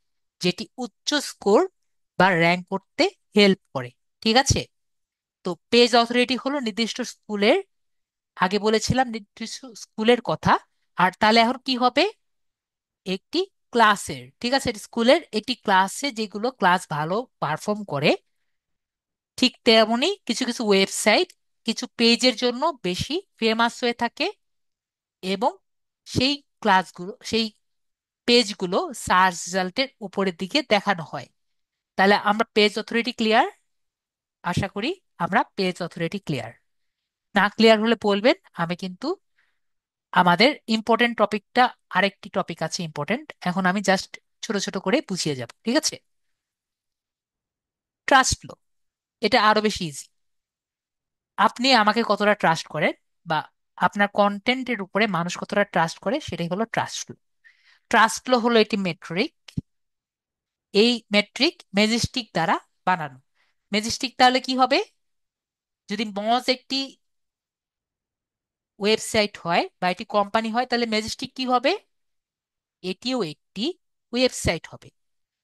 A: যেটি উচ্চ স্কোর বা র্যাঙ্ক করতে হেল্প করে। ঠিক আছে? তো পেজ অথরিটি হলো নির্দিষ্ট স্কুলের, আগে বলেছিলাম নির্দিষ্ট স্কুলের কথা, আর তাহলে এখন কি হবে? একটি ক্লাসের, ঠিক আছে, স্কুলের একটি ক্লাসে যেগুলো ক্লাস ভালো পারফর্ম করে, ঠিক তেমনি কিছু কিছু ওয়েবসাইট কিছু পেজের জন্য বেশি ফেমাস হয়ে থাকে, এবং সেই সেই পেজগুলো সার্চ রেজাল্টের উপরের দিকে দেখানো হয়। তাহলে আমরা পেজ অথরিটি ক্লিয়ার? আশা করি আমরা পেজ অথরিটি ক্লিয়ার। না ক্লিয়ার হলে বলবেন, আমি কিন্তু আমাদের ইম্পর্টেন্ট টপিকটা, আরেকটি টপিক আছে ইম্পর্টেন্ট, এখন আমি জাস্ট ছোট ছোট করে বুঝিয়ে যাব। ঠিক আছে? ট্রাস্ট ফ্লো, এটা আরো বেশি ইজি। আপনি আমাকে কতটা ট্রাস্ট করেন, বা আপনার কন্টেন্টের উপরে মানুষ কতটা ট্রাস্ট করে, সেটাই হলো ট্রাস্ট ফ্লো। ট্রাস্ট ফ্লো হলো একটি মেট্রিক। এই মেট্রিক ম্যাজেস্টিক দ্বারা বানানো। ম্যাজেস্টিক তাহলে কি হবে? যদি মজ একটি ওয়েবসাইট হয় বা একটি কোম্পানি হয়, তাহলে ম্যাজেস্টিক কি হবে? এটিও একটি ওয়েবসাইট হবে।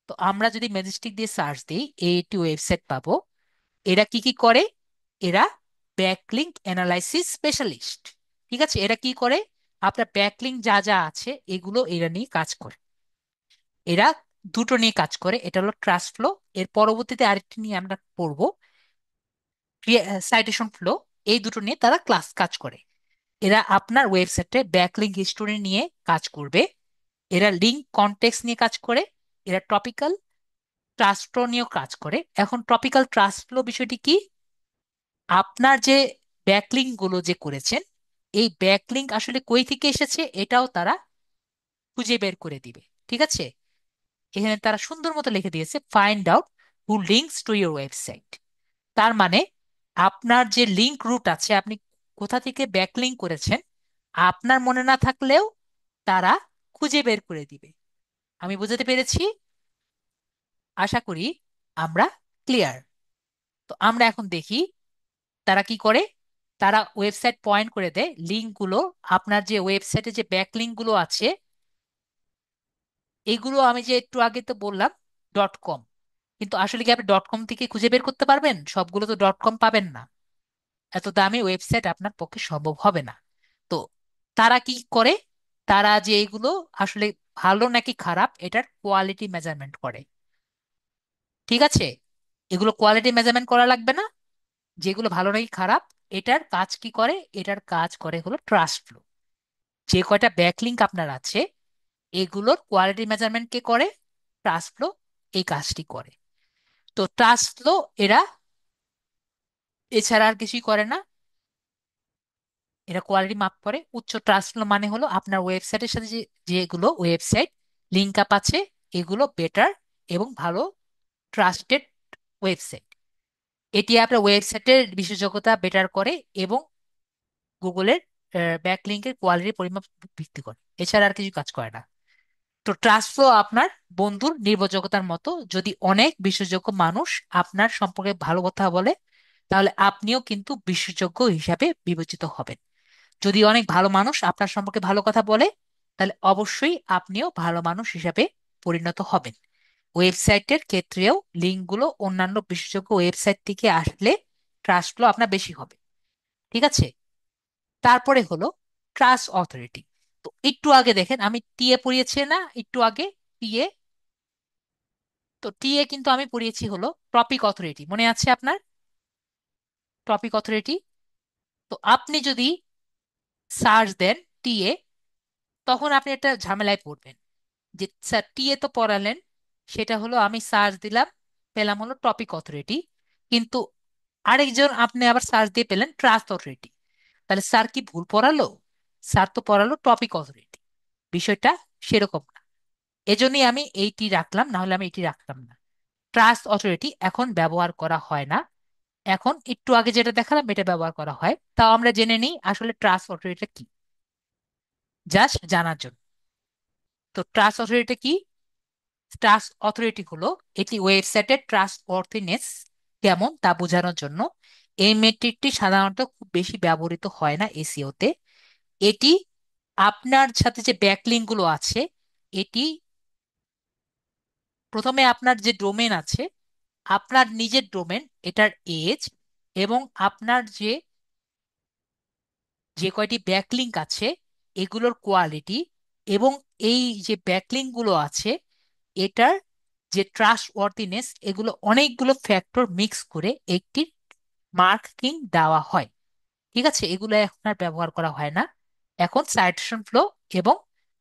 A: তো আমরা যদি ম্যাজেস্টিক দিয়ে সার্চ দিই, এইটি ওয়েবসাইট পাবো। এরা কি কি করে? এরা ব্যাকলিংক অ্যানালাইসিস স্পেশালিস্ট। ঠিক আছে, এরা কি করে? আপনার ব্যাকলিংক যা যা আছে এগুলো এরা নিয়ে কাজ করে। এরা দুটো নিয়ে কাজ করে, এটা হলো ট্রাস্ট ফ্লো। এর পরবর্তীতে আরেকটি নিয়ে আমরা পড়বো, সাইটেশন ফ্লো। এই দুটো নিয়ে তারা কাজ করে। এরা আপনার ওয়েবসাইটে ব্যাকলিংক হিস্টোরি নিয়ে কাজ করবে, এরা লিঙ্ক কনটেক্সট নিয়ে কাজ করে, এরা টপিক্যাল ট্রাস্ট ফ্লো নিয়েও কাজ করে। এখন টপিক্যাল ট্রাস্ট ফ্লো বিষয়টি কি? আপনার যে ব্যাকলিঙ্ক গুলো যে করেছেন, এই ব্যাকলিঙ্ক আসলে কই থেকে এসেছে এটাও তারা খুঁজে বের করে দিবে। ঠিক আছে, এখানে তারা সুন্দর মতো লিখে দিয়েছে, find out who links to your website. তার মানে আপনার যে লিংক রুট আছে, আপনি কোথা থেকে ব্যাকলিঙ্ক করেছেন, আপনার মনে না থাকলেও তারা খুঁজে বের করে দিবে। আমি বুঝাতে পেরেছি? আশা করি আমরা ক্লিয়ার। তো আমরা এখন দেখি তারা কি করে। তারা ওয়েবসাইট পয়েন্ট করে দেয় লিঙ্কগুলো, আপনার যে ওয়েবসাইটে যে ব্যাকলিঙ্ক গুলো আছে, এগুলো আমি যে একটু আগে তো বললাম ডট কম, কিন্তু আসলে কি আপনি ডট কম থেকে খুঁজে বের করতে পারবেন? সবগুলো তো ডট কম পাবেন না, এত দামি ওয়েবসাইট আপনার পক্ষে সম্ভব হবে না। তো তারা কি করে, তারা যে এগুলো আসলে ভালো নাকি খারাপ এটার কোয়ালিটি মেজারমেন্ট করে। ঠিক আছে, এগুলো কোয়ালিটি মেজারমেন্ট করা লাগবে না, যেগুলো ভালো নাকি খারাপ এটার কাজ কি করে, এটার কাজ করে হলো ট্রাস্ট ফ্লো। যে কয়টা ব্যাকলিঙ্ক আপনার আছে এগুলোর কোয়ালিটি মেজারমেন্ট কে করে? ট্রাস্ট ফ্লো এই কাজটি করে। তো ট্রাস্ট ফ্লো এরা এছাড়া আর কিছুই করে না, এরা কোয়ালিটি মাপ করে। উচ্চ ট্রাস্ট ফ্লো মানে হলো আপনার ওয়েবসাইটের সাথে যে যেগুলো ওয়েবসাইট লিঙ্ক আপ আছে এগুলো বেটার এবং ভালো ট্রাস্টেড ওয়েবসাইট। এটি আপনার ওয়েবসাইটের বিশেষজ্ঞতা বেটার করে এবং গুগলের ব্যাকলিঙ্কের কোয়ালিটি পরিমাপ ভিত্তি করে, এছাড়া আর কিছু কাজ করে না। তো ট্রাস্ট ফ্লো আপনার বন্ধুর নির্ভরযোগ্যতার মতো, যদি অনেক বিশ্বাসযোগ্য মানুষ আপনার সম্পর্কে ভালো কথা বলে তাহলে আপনিও কিন্তু বিশ্বাসযোগ্য হিসাবে বিবেচিত হবেন। যদি অনেক ভালো মানুষ আপনার সম্পর্কে ভালো কথা বলে তাহলে অবশ্যই আপনিও ভালো মানুষ হিসাবে পরিণত হবেন। ওয়েবসাইটের ক্ষেত্রেও লিঙ্কগুলো অন্যান্য বিশেষজ্ঞ ওয়েবসাইট থেকে আসলে ট্রাস্ট ফ্লো আপনার বেশি হবে। ঠিক আছে, তারপরে হলো ট্রাস্ট অথরিটি। তো একটু আগে দেখেন আমি টিএ পড়িয়েছি না একটু আগে, টিএ। তো টিএ কিন্তু আমি পড়িয়েছি হলো টপিক অথরিটি, মনে আছে আপনার? Topic authority. তো আপনি যদি সার্চ দেন টিএ, তখন আপনি একটা ঝামেলায় পড়বেন যে স্যার টিএ তো পড়ালেন, সেটা হলো আমি সার্চ দিলাম, পেলাম হলো টপিক অথরিটি, কিন্তু আরেকজন আপনি আবার সার্চ দিয়ে পেলেন ট্রাস্ট অথরিটি। তাহলে স্যার কি ভুল পড়ালো? স্যার তো পড়ালো টপিক অথরিটি। বিষয়টা সেরকম না, এজন্যই আমি এইটি রাখলাম, না হলে আমি এটি রাখতাম না। ট্রাস্ট অথরিটি এখন ব্যবহার করা হয় না, এখন একটু আগে যেটা দেখালাম এটা ব্যবহার করা হয়। তাও আমরা জেনে নিই আসলে ট্রাস্ট অথরিটি কি, জাস্ট জানার জন্য। তো ট্রাস্ট অথরিটি কি? ট্রাস্ট অথরিটি হলো এটি ওয়েবসাইটের ট্রাস্ট ওয়ার্থিনেস কেমন তা বোঝানোর জন্য। এই মেট্রিকটি সাধারণত খুব বেশি ব্যবহৃত হয় না এসইও তে। এটি আপনার সাথে যে ব্যাকলিঙ্ক গুলো আছে, এটি প্রথমে আপনার যে ডোমেন আছে, আপনার নিজের ডোমেন, এটার এজ এবং আপনার যে যে কয়টি ব্যাকলিঙ্ক আছে এগুলোর কোয়ালিটি এবং এই যে ব্যাকলিঙ্ক গুলো আছে এটার যে ট্রাস্ট ওয়ার্থিনেস, এগুলো অনেকগুলো ফ্যাক্টর মিক্স করে একটি মার্কিং দেওয়া হয়। ঠিক আছে, এগুলো এখন আর ব্যবহার করা হয় না, এখন সাইটেশন ফ্লো এবং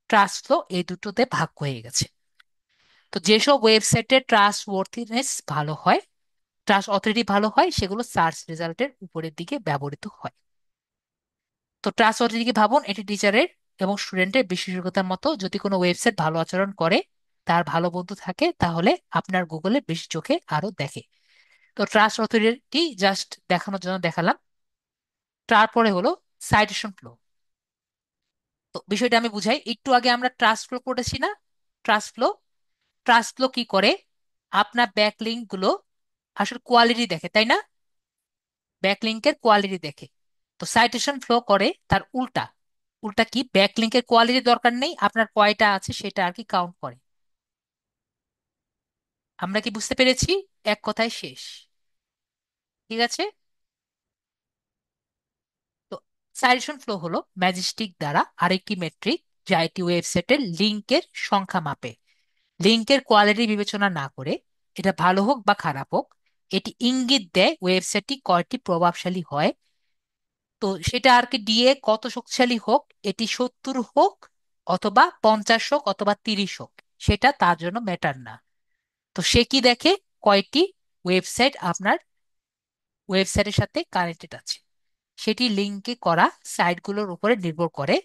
A: ট্রাস্ট ফ্লো এই দুটোতে ভাগ হয়ে গেছে। তো যেসব ওয়েবসাইটের ট্রাস্ট ওয়ার্থিনেস ভালো হয়, ট্রাস্ট অথরিটি ভালো হয়, সেগুলো সার্চ রেজাল্টের উপরের দিকে ব্যবহৃত হয়। তো ট্রাস্ট অথরিটিকে ভাবুন এটি টিচারের এবং স্টুডেন্টের বিশেষজ্ঞতার মতো, যদি কোনো ওয়েবসাইট ভালো আচরণ করে, তার ভালো বন্ধু থাকে, তাহলে আপনার গুগলে বেশি চোখে আরো দেখে। তো ট্রাস্ট অথরিটি জাস্ট দেখানোর জন্য দেখালাম। তারপরে হলো সাইটেশন ফ্লো। তো বিষয়টা আমি বুঝাই, একটু আগে আমরা ট্রাস্ট ফ্লো পড়েছি না? ট্রাস্ট ফ্লো, ট্রাস্ট ফ্লো কি করে, আপনার ব্যাকলিঙ্ক গুলো আসলে কোয়ালিটি দেখে, তাই না? ব্যাকলিঙ্কের কোয়ালিটি দেখে। তো সাইটেশন ফ্লো করে তার উল্টা। উল্টা কি, ব্যাকলিঙ্কের কোয়ালিটি দরকার নেই, আপনার কয়টা আছে সেটা আর কি কাউন্ট করে। আমরা কি বুঝতে পেরেছি? এক কথায় শেষ। ঠিক আছে, তো সাইটেশন ফ্লো হলো ম্যাজেস্টিক দ্বারা আরেকটি মেট্রিক যা একটি ওয়েবসাইটের লিঙ্কের সংখ্যা মাপে। লিঙ্কের কোয়ালিটি বিবেচনা না করে, এটা ভালো হোক বা খারাপ হোক, এটি ইঙ্গিত দেয় ওয়েবসাইটটি কয়টি প্রভাবশালী হয়। তো সেটা আর কি দিয়ে কত শক্তিশালী হোক, এটি 70 হোক অথবা 50 হোক অথবা 30 হোক, সেটা তার জন্য ম্যাটার না। তো সে কি দেখে, কয়টি ওয়েবসাইট আপনার ওয়েবসাইটের সাথে কানেক্টেড আছে। সেটি লিঙ্কে করা সাইটগুলোর উপরে নির্ভর করে।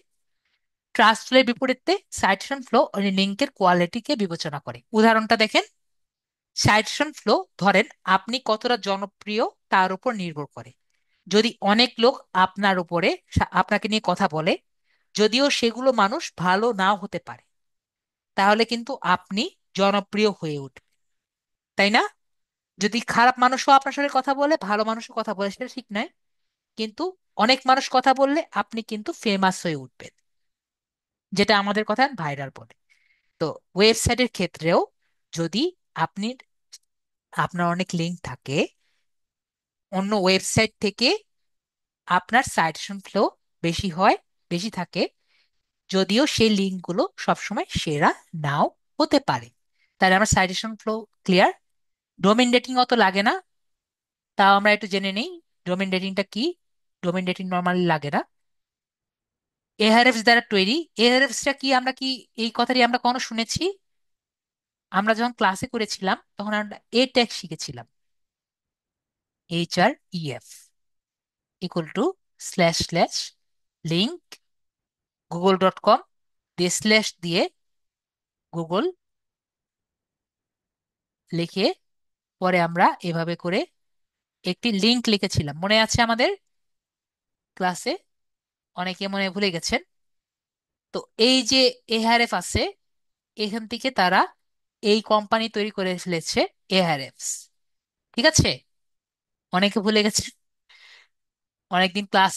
A: ট্রাস্ট ফ্লোর বিপরীতে সাইটেশন ফ্লো লিঙ্কের কোয়ালিটিকে বিবেচনা করে। উদাহরণটা দেখেন, সাইটেশন ফ্লো ধরেন আপনি কতটা জনপ্রিয় তার উপর নির্ভর করে। যদি অনেক লোক আপনার উপরে আপনাকে নিয়ে কথা বলে, যদিও সেগুলো মানুষ ভালো নাও হতে পারে, তাহলে কিন্তু আপনি জনপ্রিয় হয়ে উঠবেন, তাই না? যদি খারাপ মানুষও আপনার সাথে কথা বলে, ভালো মানুষও কথা বলে, সেটা ঠিক নয়, কিন্তু অনেক মানুষ কথা বললে আপনি কিন্তু ফেমাস হয়ে উঠবেন, যেটা আমাদের কথা ভাইরাল বলে। তো ওয়েবসাইটের ক্ষেত্রেও যদি আপনি আপনার অনেক লিঙ্ক থাকে অন্য ওয়েবসাইট থেকে, আপনার সাইটেশন ফ্লো বেশি হয়, বেশি থাকে, যদিও সেই লিঙ্কগুলো সবসময় সেরা নাও হতে পারে। তাহলে আমার citation flow clear. Domain rating অত লাগে না, তাও আমরা একটু জেনে নেই ডোমেন রেটিংটা কি। ডোমেন রেটিং নর্মালি লাগে না। এআরএফস দ্বারা তৈরি, এআরএফসটা কি, আমরা কি এই কথাটি আমরা কখনো শুনেছি? আমরা যখন ক্লাসে করেছিলাম তখন আমরা এ ট্যাগ শিখেছিলাম। HREF equal to slash slash link google.com দিয়ে স্ল্যাশ দিয়ে গুগল লিখে, পরে আমরা এভাবে করে একটি লিংক লিখেছিলাম, মনে আছে আমাদের ক্লাসে? অনেকে মনে হয় ভুলে গেছেন। তো এই যে এআরএফ আছে, এখান থেকে তারা এই কোম্পানি তৈরি করে ফেলেছে, এআরএফস। ঠিক আছে, অনেকে ভুলে গেছে। অনেকদিন ক্লাস,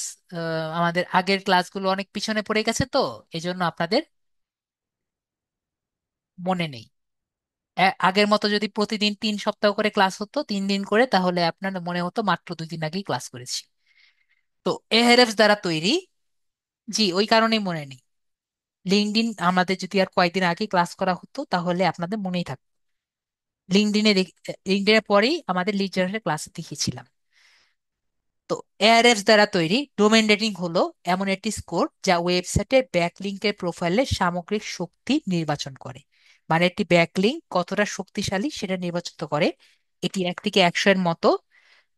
A: আমাদের আগের ক্লাসগুলো অনেক পিছনে পড়ে গেছে, তো এজন্য আপনাদের মনে নেই। আগের মতো যদি প্রতিদিন 3 সপ্তাহ করে ক্লাস হতো, 3 দিন করে, তাহলে আপনার মনে হতো মাত্র 2 দিন আগেই ক্লাস করেছি। তো এআরএফস দ্বারা তৈরি, জি ওই কারণেই মনে নেই। লিঙ্কডইন আমাদের যদি আর কয়েকদিন আগে ক্লাস করা হতো তাহলে আপনাদের মনেই থাকতো। লিঙ্কডইনে লিঙ্কডইনের পরেই আমাদের লিড জেনারেশন ক্লাসে দেখিয়েছিলাম। তো এআরএফস দ্বারা তৈরি ডোমেন রেটিং হলো এমন একটি স্কোর যা ওয়েবসাইটের ব্যাকলিঙ্কের প্রোফাইলের সামগ্রিক শক্তি নির্বাচন করে। মানে একটি ব্যাকলিঙ্ক কতটা শক্তিশালী সেটা নির্বাচিত করে। এটি 1 থেকে 100 এর মতো।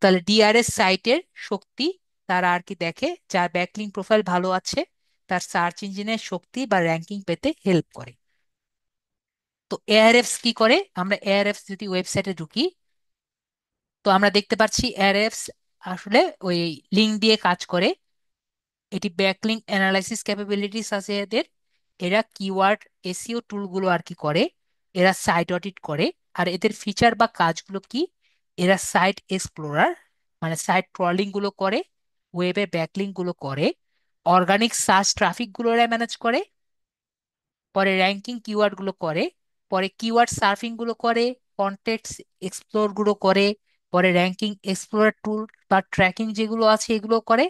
A: তাহলে ডিআরএস সাইটের শক্তি তারা আর কি দেখে, যার ব্যাকলিঙ্ক প্রোফাইল ভালো আছে তার সার্চ ইঞ্জিনের শক্তি বা র্যাঙ্কিং পেতে হেল্প করে। তো এআরএফস কি করে, আমরা এআরএফস যদি ওয়েবসাইটে ঢুকি, তো আমরা দেখতে পাচ্ছি এআরএফস আসলে ওই লিঙ্ক দিয়ে কাজ করে। এটি ব্যাকলিঙ্ক অ্যানালাইসিস ক্যাপাবিলিটিস আছে এদের। এরা কিওয়ার্ড এসইও টুলগুলো আর কি করে, এরা সাইট অডিট করে। আর এদের ফিচার বা কাজগুলো কি, এরা সাইট এক্সপ্লোরার মানে সাইট ক্রলিং গুলো করে, ওয়েবে ব্যাকলিঙ্ক গুলো করে, অর্গানিক সার্চ ট্রাফিক গুলো এরা ম্যানেজ করে, পরে র্যাঙ্কিং কিওয়ার্ড গুলো করে, পরে কিওয়ার্ড সার্ফিং গুলো করে, কন্টেক্সট এক্সপ্লোর গুলো করে, পরে র্যাঙ্কিং এক্সপ্লোরার টুল বা ট্র্যাকিং যেগুলো আছে এগুলো করে,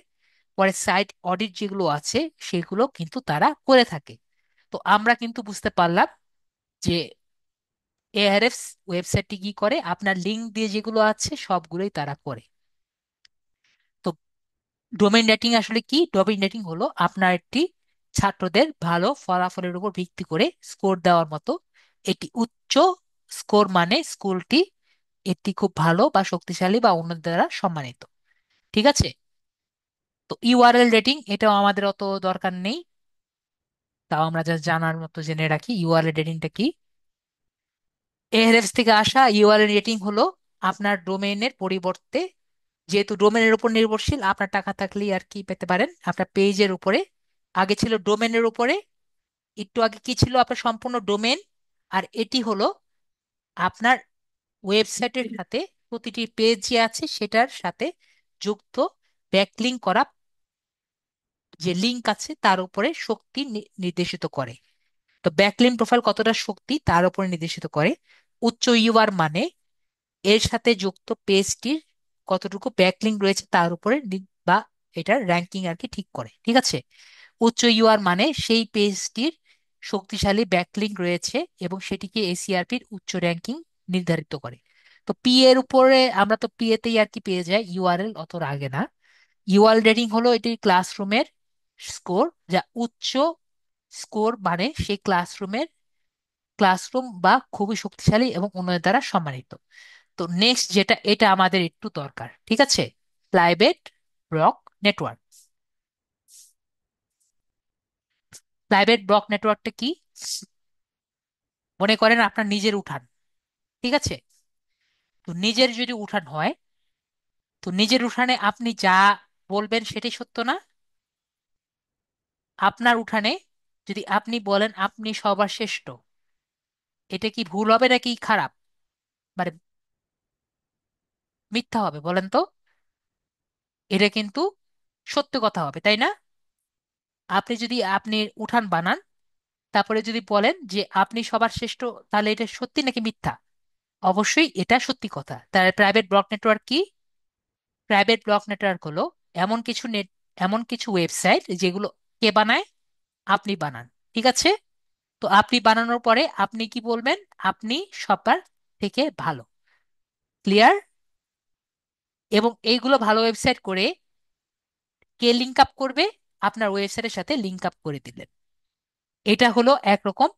A: পরে সাইট অডিট যেগুলো আছে সেগুলো কিন্তু তারা করে থাকে। তো আমরা কিন্তু বুঝতে পারলাম যে এআরএফস ওয়েবসাইটটি কি করে, আপনার লিঙ্ক দিয়ে যেগুলো আছে সবগুলোই তারা করে। তো ডোমেইন রেটিং আসলে কি? ডোমেইন রেটিং হলো আপনার একটি ছাত্রদের ভালো ফলাফলের উপর ভিত্তি করে স্কোর দেওয়ার মতো। এটি উচ্চ স্কোর মানে স্কুলটি এটি খুব ভালো বা শক্তিশালী বা অন্যদের দ্বারা সম্মানিত। ঠিক আছে, তো ইউআরএল রেটিং এটাও আমাদের অত দরকার নেই, তাও আমরা যা জানার মতো জেনে রাখি ইউআরএল রেটিংটা কি। এআরএফস থেকে আসা ইউআরএল রেটিং হলো আপনার ডোমেইনের পরিবর্তে, যেহেতু ডোমেনের উপর নির্ভরশীল, আপনার টাকা থাকলেই আর কি পেতে পারেন আপনার পেজের উপরে। আগে ছিল ডোমেনের উপরে, একটু আগে কি ছিল, আপনার সম্পূর্ণ ডোমেন। আর এটি হলো আপনার ওয়েবসাইটের সাথে প্রতিটি পেজ যে আছে সেটার সাথে যুক্ত ব্যাকলিঙ্ক করা যে লিঙ্ক আছে তার উপরে শক্তি নির্দেশিত করে। তো ব্যাকলিঙ্ক প্রোফাইল কতটা শক্তি তার উপরে নির্দেশিত করে। উচ্চ ইউআর মানে এর সাথে যুক্ত পেজটির কতটুকু ব্যাকলিঙ্ক রয়েছে তার উপরে বা এটার র্যাঙ্কিং আর কি ঠিক করে। ঠিক আছে, উচ্চ ইউআর মানে সেই পেজটির শক্তিশালী ব্যাকলিঙ্ক রয়েছে এবং সেটিকে এসইআরপির উচ্চ র্যাঙ্কিং নির্ধারিত করে। তো পি এর উপরে আমরা তো পি এতেই আর কি পেয়ে যাই, ইউআরএল অত আগে না। ইউআরএল রেটিং হলো এটি ক্লাসরুমের স্কোর, যা উচ্চ স্কোর মানে সেই ক্লাসরুম বা খুবই শক্তিশালী এবং অন্যদের দ্বারা সম্মানিত। তো নেক্সট যেটা, এটা আমাদের একটু দরকার, ঠিক আছে, private blog network. Private blog নেটওয়ার্কটা কি? মনে করেন আপনার নিজের উঠান, ঠিক আছে? তো নিজের যদি উঠান হয়, তো নিজের উঠানে আপনি যা বলবেন সেটাই সত্য না? আপনার উঠানে যদি আপনি বলেন আপনি সবার শ্রেষ্ঠ, এটা কি ভুল হবে নাকি খারাপ, মানে মিথ্যা হবে বলেন তো? এটা কিন্তু সত্য কথা হবে, তাই না? আপনি যদি আপনি উঠান বানান, তারপরে যদি বলেন যে আপনি সবার শ্রেষ্ঠ, তাহলে এটা সত্যি নাকি মিথ্যা? অবশ্যই এটা সত্যি কথা। তার প্রাইভেট ব্লক নেটওয়ার্ক কি? প্রাইভেট ব্লক নেটওয়ার্ক হলো এমন কিছু এমন কিছু ওয়েবসাইট যেগুলো কে বানায়? আপনি বানান, ঠিক আছে? তো আপনি বানানোর পরে আপনি কি বলবেন? আপনি সবার থেকে ভালো। ক্লিয়ার? এবং এইগুলো ভালো ওয়েবসাইট করে কে লিঙ্ক আপ করবে? আপনার ওয়েবসাইটের সাথে লিঙ্ক আপ করে দিলেন। এটা হলো একরকম,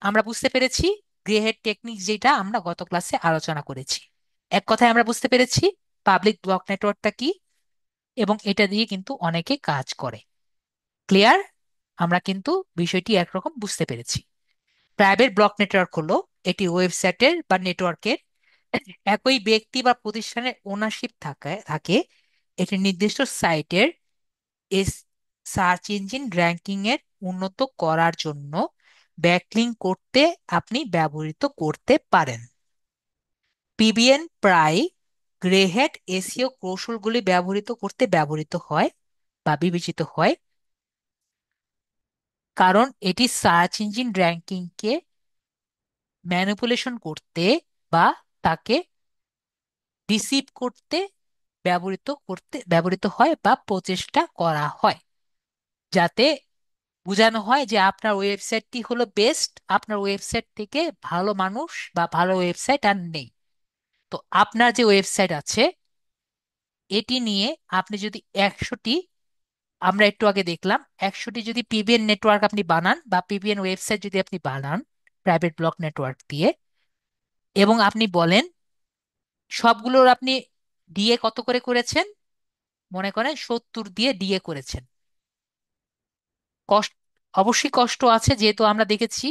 A: আমরা বুঝতে পেরেছি গ্রে হেড টেকনিক, যেটা আমরা গত ক্লাসে আলোচনা করেছি। এক কথায় আমরা বুঝতে পেরেছি পাবলিক ব্লক নেটওয়ার্কটা কি, এবং এটা দিয়ে কিন্তু অনেকে কাজ করে। ক্লিয়ার? আমরা কিন্তু বিষয়টি একরকম বুঝতে পেরেছি। প্রাইভেট ব্লক নেটওয়ার্ক হলো এটি ওয়েবসাইটের বা নেটওয়ার্কের একই ব্যক্তি বা প্রতিষ্ঠানের ওনারশিপ থাকে। এটি নির্দিষ্ট সাইটের এস সার্চ ইঞ্জিন র্যাঙ্কিং এর উন্নত করার জন্য ব্যাকলিঙ্ক করতে আপনি ব্যবহৃত করতে পারেন। পিবিএন প্রায় গ্রে হ্যাট এসইও কৌশলগুলি ব্যবহৃত হয় বা বিবেচিত হয়, কারণ এটি সার্চ ইঞ্জিন র্যাঙ্কিংকে ম্যানিপুলেশন করতে বা তাকে ডিসিভ ব্যবহৃত হয় বা প্রচেষ্টা করা হয়, যাতে বোঝানো হয় যে আপনার ওয়েবসাইটটি হলো বেস্ট, আপনার ওয়েবসাইট থেকে ভালো মানুষ বা ভালো ওয়েবসাইট আর নেই। তো আপনার যে ওয়েবসাইট আছে এটি নিয়ে আপনি যদি 100টি, আমরা একটু আগে দেখলাম, 100টি যদি পিবিএন নেটওয়ার্ক আপনি বানান বা পিবিএন ওয়েবসাইট যদি আপনি বানান প্রাইভেট ব্লক নেটওয়ার্ক দিয়ে, এবং আপনি বলেন সবগুলোর আপনি ডিএ কত করে করেছেন, মনে করেন 70 দিয়ে ডিএ করেছেন। কষ্ট, অবশ্যই কষ্ট আছে, যেহেতু আমরা দেখেছি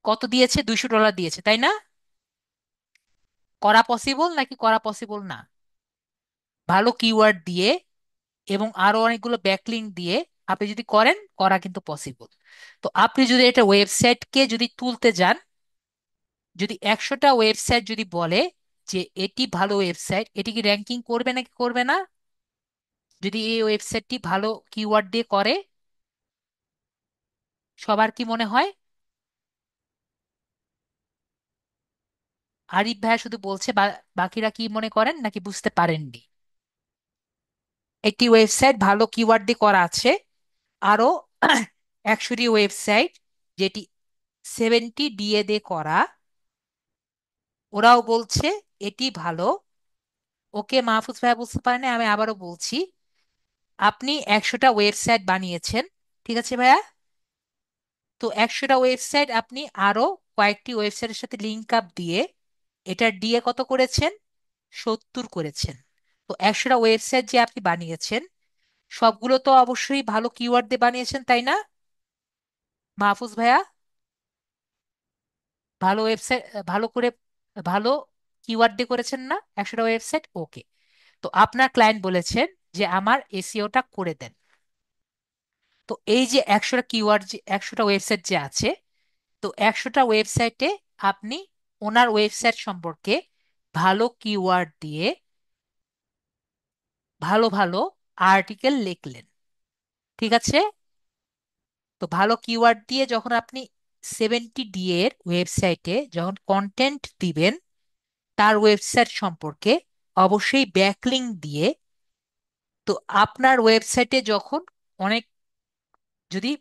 A: কত দিয়েছে, $200 দিয়েছে, তাই না? করা পসিবল নাকি করা পসিবল না? ভালো কিওয়ার্ড দিয়ে এবং আরো অনেকগুলো ব্যাকলিঙ্ক দিয়ে আপনি যদি করেন, করা কিন্তু পসিবল। তো আপনি যদি এটা ওয়েবসাইটকে যদি তুলতে যান, যদি 100টা ওয়েবসাইট যদি বলে যে এটি ভালো ওয়েবসাইট, এটি কি র্যাঙ্কিং করবে নাকি করবে না? যদি এই ওয়েবসাইটটি ভালো কিওয়ার্ড দিয়ে করে, সবার কি মনে হয়? আরিফ ভাইয়া শুধু বলছে, বাকিরা কি মনে করেন নাকি বুঝতে পারেননি? একটি ওয়েবসাইট ভালো কিওয়ার্ড দিয়ে করা আছে, আরো 100টি ওয়েবসাইট যেটি 70 ডিএ দিয়ে করা, ওরাও বলছে এটি ভালো। ওকে, মাহফুজ ভাই বুঝতে পারেন, আমি আবারও বলছি, আপনি 100টা ওয়েবসাইট বানিয়েছেন, ঠিক আছে ভাইয়া? তো 100টা ওয়েবসাইট আপনি আরো কয়েকটি ওয়েবসাইটের সাথে লিঙ্ক আপ দিয়ে এটা ডিএ কত করেছেন? 70 করেছেন। তো 100টা ওয়েবসাইট যে আপনি বানিয়েছেন, সবগুলো তো অবশ্যই ভালো কিওয়ার্ড দিয়ে বানিয়েছেন, তাই না মাহফুজ ভাইয়া? ভালো ওয়েবসাইট, ভালো করে, ভালো কিওয়ার্ড দিয়ে করেছেন না 100টা ওয়েবসাইট? ওকে। তো আপনার ক্লায়েন্ট বলেছেন যে আমার এসইওটা করে দেন। তো এই যে 100টা কিওয়ার্ড, যে 100টা ওয়েবসাইট যে আছে, তো 100টা ওয়েবসাইটে আপনি ওনার ওয়েবসাইট সম্পর্কে ভালো কিওয়ার্ড দিয়ে ভালো ভালো আর্টিকেল লিখলেন, ঠিক আছে? তো ভালো কিওয়ার্ড দিয়ে যখন আপনি 70 ডি এর ওয়েবসাইটে যখন কন্টেন্ট দিবেন তার ওয়েবসাইট সম্পর্কে, অবশ্যই ব্যাকলিঙ্ক দিয়ে, তো আপনার ওয়েবসাইটে যখন অনেক, যদি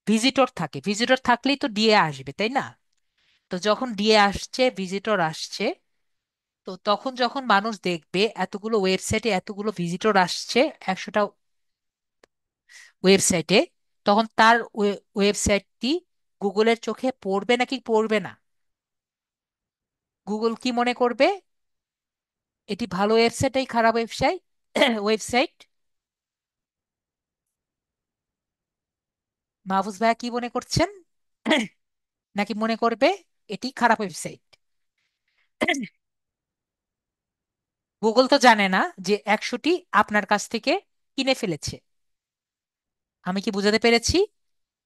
A: ভিজিটর থাকে, ভিজিটর থাকলেই তো ডিএ আসবে, তাই না? তো যখন ডিএ আসছে, ভিজিটর আসছে, তো তখন যখন মানুষ দেখবে এতগুলো ওয়েবসাইটে এতগুলো ভিজিটর আসছে 100টা ওয়েবসাইটে, তখন তার ওয়েবসাইটটি গুগলের চোখে পড়বে নাকি পড়বে না? গুগল কি মনে করবে? এটি ভালো ওয়েবসাইট, খারাপ ওয়েবসাইট? ওয়েবসাইট মাহফুজ ভাইয়া কি মনে করছেন? নাকি মনে করবে এটি খারাপ ওয়েবসাইট? গুগল তো জানে না যে 100টি আপনার কাছ থেকে কিনে ফেলেছে। আমি কি বুঝাতে পেরেছি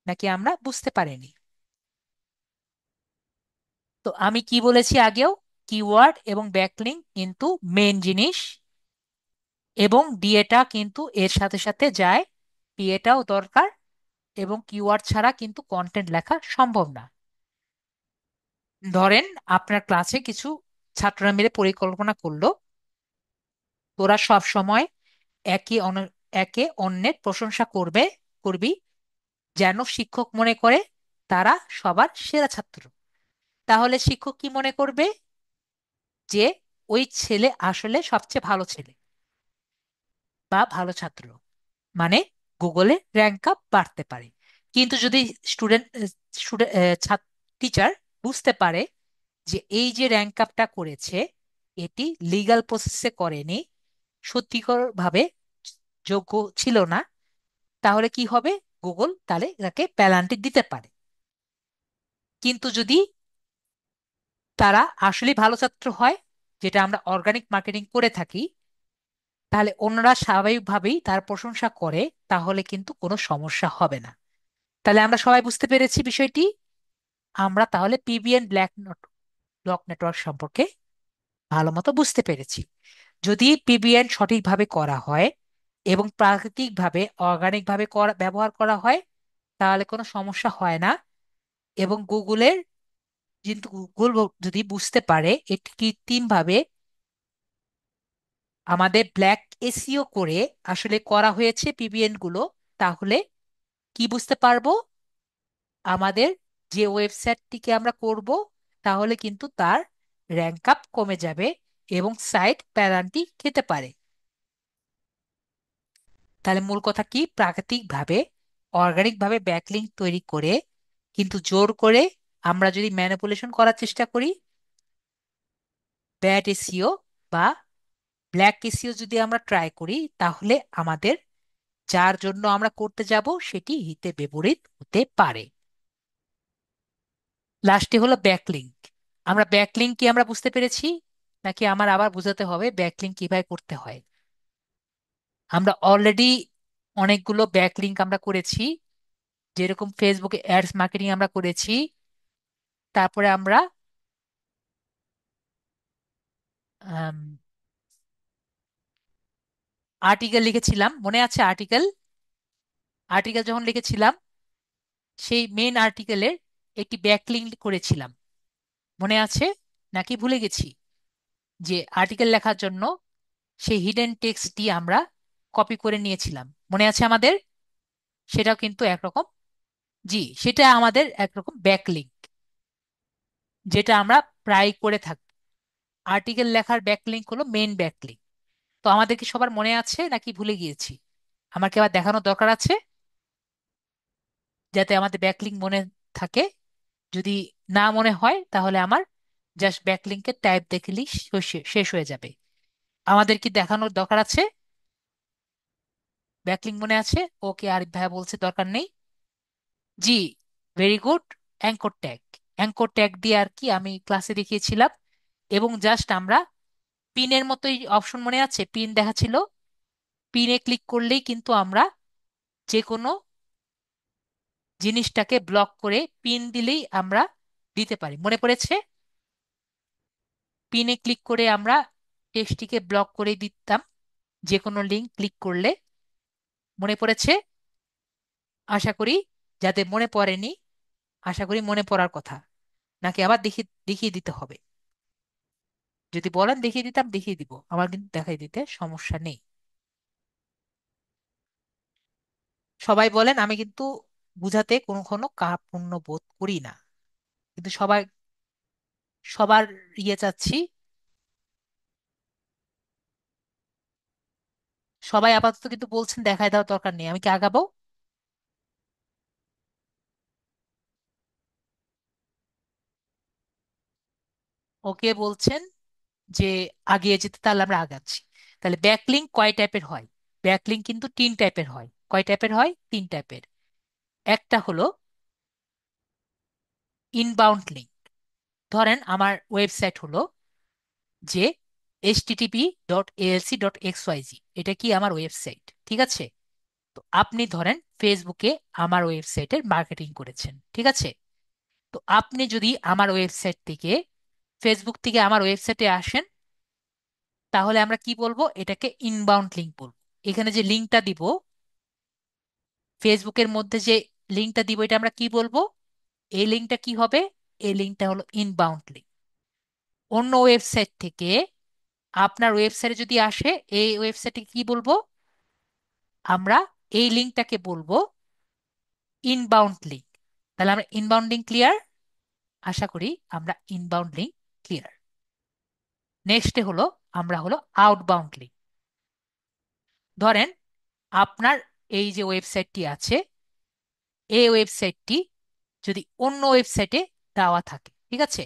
A: নাকি আমরা বুঝতে পারিনি? তো আমি কি বলেছি আগেও, কিওয়ার্ড এবং ব্যাকলিংক কিন্তু মেন জিনিস, এবং ডিএটা কিন্তু এর সাথে সাথে যায়, ডিএটাও দরকার, এবং কিওয়ার্ড ছাড়া কিন্তু কন্টেন্ট লেখা সম্ভব না। ধরেন আপনার ক্লাসে কিছু ছাত্ররা মিলে পরিকল্পনা করলো, তোরা সব সময় একে অন্যের প্রশংসা করবি, যেন শিক্ষক মনে করে তারা সবার সেরা ছাত্র। তাহলে শিক্ষক কি মনে করবে? যে ওই ছেলে আসলে সবচেয়ে ভালো ছেলে বা ভালো ছাত্র, মানে গুগলে র্যাঙ্ক আপ বাড়তে পারে। কিন্তু যদি স্টুডেন্ট স্টুডেন্ট টিচার বুঝতে পারে যে এই যে র্যাঙ্ক আপটা করেছে এটি লিগ্যাল প্রসেসে করেনি, সত্যিকার ভাবে যোগ্য ছিল না, তাহলে কি হবে? গুগল তাহলে তাকে পেনাল্টি দিতে পারে। কিন্তু যদি তারা আসলে ভালো ছাত্র হয়, যেটা আমরা অর্গানিক মার্কেটিং করে থাকি, তাহলে অন্যরা স্বাভাবিকভাবেই তার প্রশংসা করে, তাহলে কিন্তু কোনো সমস্যা হবে না। তাহলে আমরা সবাই বুঝতে পেরেছি বিষয়টি। আমরা তাহলে পিবিএন ব্লক নেটওয়ার্ক সম্পর্কে ভালো মতো বুঝতে পেরেছি। যদি পিবিএন সঠিকভাবে করা হয় এবং প্রাকৃতিকভাবে অর্গানিকভাবে ব্যবহার করা হয়, তাহলে কোনো সমস্যা হয় না। এবং গুগলের, কিন্তু গুগল যদি বুঝতে পারে এটি কৃত্রিমভাবে আমাদের ব্ল্যাক এসইও করে আসলে করা হয়েছে পিবিএন গুলো, তাহলে কি বুঝতে পারবো? আমাদের যে ওয়েবসাইটটিকে আমরা করব, তাহলে কিন্তু তার র্যাঙ্ক আপ কমে যাবে এবং সাইট পেনাল্টি খেতে পারে। তাহলে মূল কথা কি? প্রাকৃতিকভাবে অর্গানিকভাবে ব্যাকলিংক তৈরি করে, কিন্তু জোর করে আমরা যদি ম্যানিপুলেশন করার চেষ্টা করি, ব্যাড এসইও বা ব্ল্যাক এসইও যদি আমরা ট্রাই করি, তাহলে আমাদের যার জন্য আমরা করতে যাব সেটি হিতে বিপরীত হতে পারে। লাস্টে হলো ব্যাকলিংক। আমরা ব্যাকলিংক কি আমরা বুঝতে পেরেছি, নাকি আমার আবার বোঝাতে হবে ব্যাকলিংক কিভাবে করতে হয়? আমরা অলরেডি অনেকগুলো ব্যাকলিংক আমরা করেছি, যেরকম ফেসবুকে অ্যাডস মার্কেটিং আমরা করেছি। তারপরে আমরা আর্টিকেল লিখেছিলাম, মনে আছে? আর্টিকেল আর্টিকেল যখন লিখেছিলাম, সেই মেন আর্টিকেলের একটি ব্যাকলিংক করেছিলাম, মনে আছে নাকি ভুলে গেছি? যে আর্টিকেল লেখার জন্য সেই হিডেন টেক্সটটি আমরা কপি করে নিয়েছিলাম, মনে আছে আমাদের? সেটাও কিন্তু একরকম, জি, সেটা আমাদের একরকম ব্যাকলিংক, যেটা আমরা প্রায় করে থাকি। আর্টিকেল লেখার ব্যাকলিংক হলো মেন ব্যাকলিংক। তো আমাদের কি সবার মনে আছে নাকি ভুলে গিয়েছি? আমার কি আবার দেখানোর দরকার আছে, যাতে আমাদের ব্যাকলিংক মনে থাকে? যদি না মনে হয় তাহলে আমার জাস্ট ব্যাকলিংকের টাইপ দেখলেই শেষ হয়ে যাবে। আমাদের কি দেখানোর দরকার আছে? ব্যাকলিংক মনে আছে? ওকে, আরিফ ভাইয়া বলছে দরকার নেই। জি, very good. Anchor tag, anchor tag দিয়ে আর কি আমি ক্লাসে দেখিয়েছিলাম। এবং জাস্ট আমরা পিনের মতোই অপশন, মনে আছে পিন দেখাচ্ছিল? পিনে ক্লিক করলেই কিন্তু আমরা যে কোনো জিনিসটাকে ব্লক করে পিন দিলেই আমরা দিতে পারি, মনে পড়েছে? পিনে ক্লিক করে আমরা টেক্সটটিকে ব্লক করে দিতাম যে কোনো লিঙ্ক ক্লিক করলে, মনে পড়েছে? আশা করি। যাদের মনে পড়েনি, আশা করি মনে পড়ার কথা। নাকি আবার দেখিয়ে দেখিয়ে দিতে হবে? যদি বলেন দেখিয়ে দিতাম, দেখিয়ে দিব, আমার কিন্তু দেখাই দিতে সমস্যা নেই। সবাই বলেন, আমি কিন্তু বুঝাতে কোনো কার্পণ্য বোধ করি না, কিন্তু সবাই সবার চাচ্ছি। সবাই আপাতত কিন্তু বলছেন দেখায় দেওয়ার দরকার নেই, আমি কি আগাবো? ওকে বলছেন যে আগিয়ে যেতে, তাহলে আমরা আগাচ্ছি। তাহলে ব্যাকলিংক কয় টাইপের হয়? ব্যাকলিংক কিন্তু 3 টাইপের হয়। কয় টাইপের হয়? 3 টাইপের। একটা হলো ইনবাউন্ড লিঙ্ক। ধরেন আমার ওয়েবসাইট হলো যে http.alc.xyz, এটা কি আমার ওয়েবসাইট, ঠিক আছে? তো আপনি ধরেন ফেসবুকে আমার ওয়েবসাইটের মার্কেটিং করেছেন, ঠিক আছে? তো আপনি যদি আমার ওয়েবসাইট থেকে, ফেসবুক থেকে আমার ওয়েবসাইটে আসেন, তাহলে আমরা কি বলবো? এটাকে ইনবাউন্ড লিঙ্ক বলবো। এখানে যে লিঙ্কটা দিব, ফেসবুকের মধ্যে যে লিঙ্কটা দিব, এটা আমরা কি বলবো? এই লিঙ্কটা কি হবে? এই লিঙ্কটা হলো ইনবাউন্ড লিঙ্ক। অন্য ওয়েবসাইট থেকে আপনার ওয়েবসাইটে যদি আসে, এই ওয়েবসাইটে কি বলবো আমরা? এই লিঙ্কটাকে বলবো ইনবাউন্ড লিঙ্ক। তাহলে আমরা ইনবাউন্ড লিঙ্ক ক্লিয়ার? আশা করি আমরা ইনবাউন্ড লিঙ্ক ক্লিয়ার। নেক্সটে হলো আমরা হলো আউটবাউন্ড লিঙ্ক। ধরেন আপনার এই যে ওয়েবসাইটটি আছে, এই ওয়েবসাইটটি যদি অন্য ওয়েবসাইটে দেওয়া থাকে, ঠিক আছে?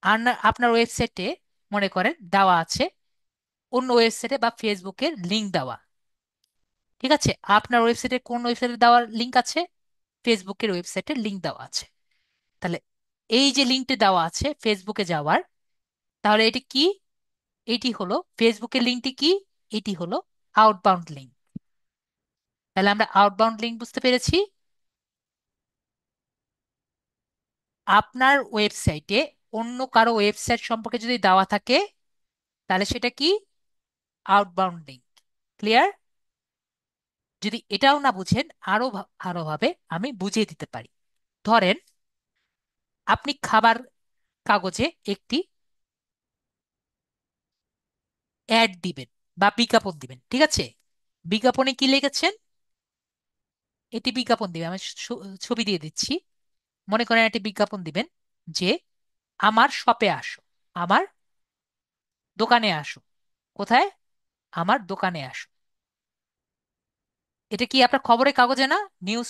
A: আর আপনার ওয়েবসাইটে মনে করেন দেওয়া আছে অন্য ওয়েবসাইটে বা ফেসবুকের লিঙ্ক দেওয়া, ঠিক আছে? আপনার ওয়েবসাইটে কোন ওয়েবসাইটে দেওয়ার লিঙ্ক আছে? ফেসবুকের ওয়েবসাইটের লিঙ্ক দেওয়া আছে। তাহলে এই যে লিঙ্কটি দেওয়া আছে ফেসবুকে যাওয়ার, তাহলে এটি কি? এটি হলো ফেসবুকের লিঙ্কটি কি? এটি হলো আউটবাউন্ড লিঙ্ক। তাহলে আমরা আউটবাউন্ড লিঙ্ক বুঝতে পেরেছি। আপনার ওয়েবসাইটে অন্য কারো ওয়েবসাইট সম্পর্কে যদি দেওয়া থাকে, তাহলে সেটা কি? Outbound link. ক্লিয়ার? যদি এটাও না বুঝেন, আরো ভাবে আমি বুঝিয়ে দিতে পারি। ধরেন আপনি খাবার কাগজে একটি অ্যাড দিবেন বা বিজ্ঞাপন দিবেন, ঠিক আছে? বিজ্ঞাপনে কি লিখেছেন? এটি বিজ্ঞাপন দিবেন, আমি ছবি দিয়ে দিচ্ছি। মনে করেন একটি বিজ্ঞাপন দিবেন যে আমার শপে আসো, আমার দোকানে আসো। কোথায়? আমার দোকানে আসো। এটা কি আপনার খবরের কাগজে না? নিউজ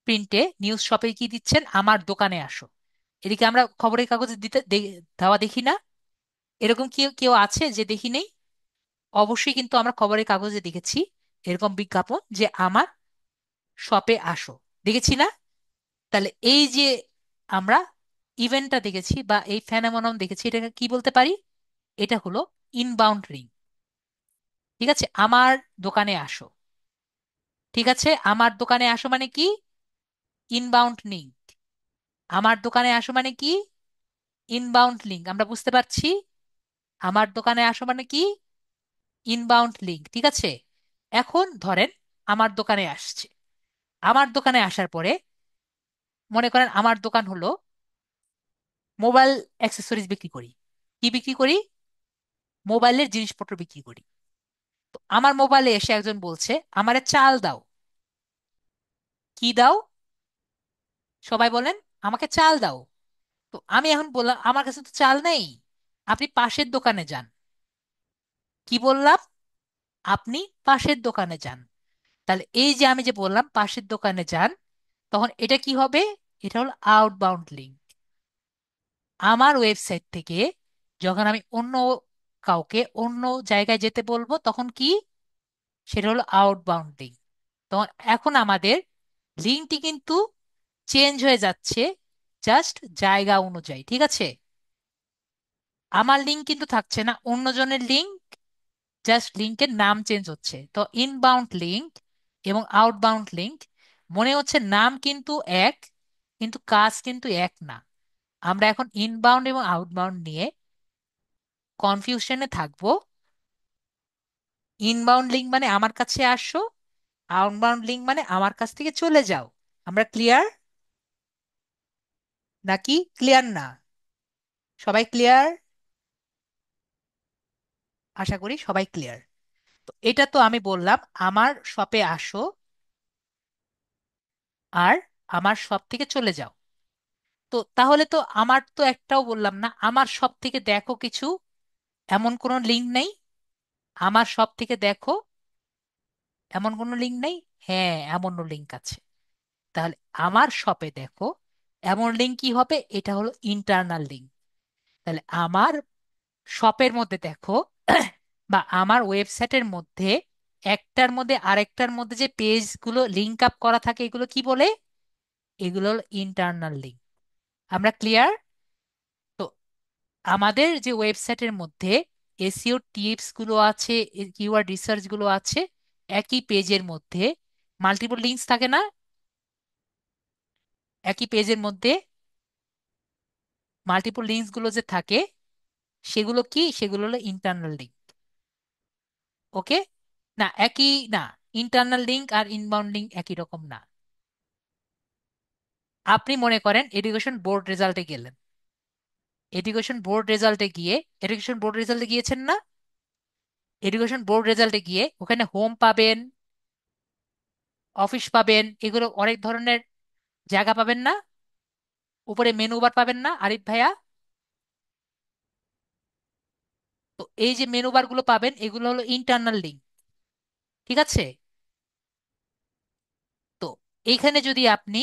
A: প্রিন্টে, নিউজ শপে কি দিচ্ছেন? আমার দোকানে আসো। এদিকে আমরা খবরের কাগজে দেওয়া দেখি না। এরকম কেউ কেউ আছে যে দেখি নেই? অবশ্যই কিন্তু আমরা খবরের কাগজে দেখেছি এরকম বিজ্ঞাপন যে আমার শপে আসো, দেখেছি না? তাহলে এই যে আমরা ইভেন্টটা দেখেছি বা এই ফেনোমেনন দেখেছি, এটাকে কি বলতে পারি? এটা হলো ইনবাউন্ড লিঙ্ক। ঠিক আছে, আমার দোকানে আসো। ঠিক আছে, আমার দোকানে আসো মানে কি? Inbound link. আমার দোকানে আসো মানে কি? Inbound link. আমরা বুঝতে পারছি আমার দোকানে আসো মানে কি? ইনবাউন্ড লিঙ্ক, ঠিক আছে? এখন ধরেন আমার দোকানে আসছে। আমার দোকানে আসার পরে মনে করেন আমার দোকান হলো মোবাইল অ্যাক্সেসরিজ বিক্রি করি। কি বিক্রি করি? মোবাইলের জিনিসপত্র বিক্রি করি। তো আমার মোবাইলে এসে একজন বলছে আমারে চাল দাও। কি দাও? সবাই বলেন আমাকে চাল দাও। তো আমি এখন বললাম আমার কাছে তো চাল নেই, আপনি পাশের দোকানে যান। কি বললাম? আপনি পাশের দোকানে যান। তাহলে এই যে আমি যে বললাম পাশের দোকানে যান, তখন এটা কি হবে? এটা হলো আউটবাউন্ড লিঙ্ক। আমার ওয়েবসাইট থেকে যখন আমি অন্য কাউকে অন্য জায়গায় যেতে বলবো, তখন কি? সেটা হলো আউটবাউন্ড লিঙ্ক। তখন এখন আমাদের লিঙ্কটি কিন্তু চেঞ্জ হয়ে যাচ্ছে জাস্ট জায়গা অনুযায়ী, ঠিক আছে? আমার লিঙ্ক কিন্তু থাকছে না, অন্যজনের লিঙ্ক, জাস্ট লিঙ্কের নাম চেঞ্জ হচ্ছে। তো ইনবাউন্ড লিঙ্ক এবং আউটবাউন্ড লিঙ্ক মনে হচ্ছে নাম কিন্তু এক, কিন্তু কাজ কিন্তু এক না। আমরা এখন ইনবাউন্ড এবং আউটবাউন্ড নিয়ে কনফিউশনে থাকবো। ইনবাউন্ড লিঙ্ক মানে আমার কাছে আসো, আউটবাউন্ড লিঙ্ক মানে আমার কাছ থেকে চলে যাও। আমরা ক্লিয়ার নাকি ক্লিয়ার না? সবাই ক্লিয়ার? আশা করি সবাই ক্লিয়ার। তো এটা তো আমি বললাম আমার শপে আসো আর আমার শপ থেকে চলে যাও। তো তাহলে তো আমার তো একটাও বললাম না আমার শপ থেকে দেখো কিছু, এমন কোনো লিঙ্ক নেই। আমার শপ থেকে দেখো এমন কোনো লিঙ্ক নেই। হ্যাঁ, এমন লিঙ্ক আছে। তাহলে আমার শপে দেখো এমন লিঙ্ক কি হবে? এটা হলো ইন্টারনাল লিঙ্ক। তাহলে আমার শপের মধ্যে দেখো বা আমার ওয়েবসাইটের মধ্যে একটার মধ্যে আরেকটার মধ্যে যে পেজগুলো লিঙ্ক আপ করা থাকে এগুলো কি বলে? এগুলো ইন্টারনাল লিঙ্ক। আমরা ক্লিয়ার? তো আমাদের যে ওয়েবসাইটের মধ্যে এসইও টিপস গুলো আছে, কিওয়ার্ড রিসার্চ গুলো আছে, একই পেজের মধ্যে মাল্টিপল লিঙ্কস থাকে না? একই পেজের মধ্যে মাল্টিপল লিঙ্কস গুলো যে থাকে সেগুলো কি? সেগুলো হলো ইন্টারনাল লিঙ্ক। ওকে? না, একই না। ইন্টারনাল লিঙ্ক আর ইনবাউন্ড লিঙ্ক একই রকম না। আপনি মনে করেন এডুকেশন বোর্ড রেজাল্টে গেলেন, এডুকেশন বোর্ড রেজাল্টে গিয়ে, এডুকেশন বোর্ড রেজাল্টে গিয়েছেন না? এডুকেশন বোর্ড রেজাল্টে গিয়ে ওখানে হোম পাবেন, অফিস পাবেন, এগুলো অনেক ধরনের জায়গা পাবেন না? উপরে মেনু বার পাবেন না আরিফ ভাইয়া? তো এই যে মেনু বার গুলো পাবেন এগুলো হলো ইন্টারনাল লিঙ্ক। ঠিক আছে? তো এইখানে যদি আপনি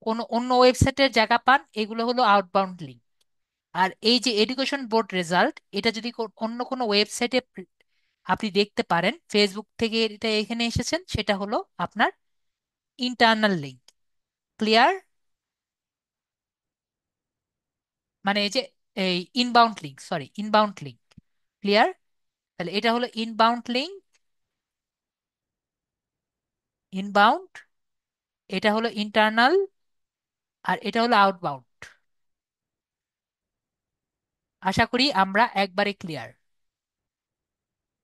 A: কোনো অন্য ওয়েবসাইটের জায়গা পান এগুলো হলো আউটবাউন্ড লিঙ্ক। আর এই যে এডুকেশন বোর্ড রেজাল্ট, এটা যদি অন্য কোনো ওয়েবসাইটে আপনি দেখতে পারেন, ফেসবুক থেকে এটা এখানে এসেছেন, সেটা হলো আপনার ইন্টারনাল লিঙ্ক। ক্লিয়ার? মানে এই যে এই inbound link, sorry inbound link. Clear? তাহলে এটা হলো ইনবাউন্ড লিঙ্ক, ইনবাউন্ড। এটা হলো ইন্টারনাল, আর এটা হলো আউটবাউন্ড। আশা করি আমরা একবারে ক্লিয়ার।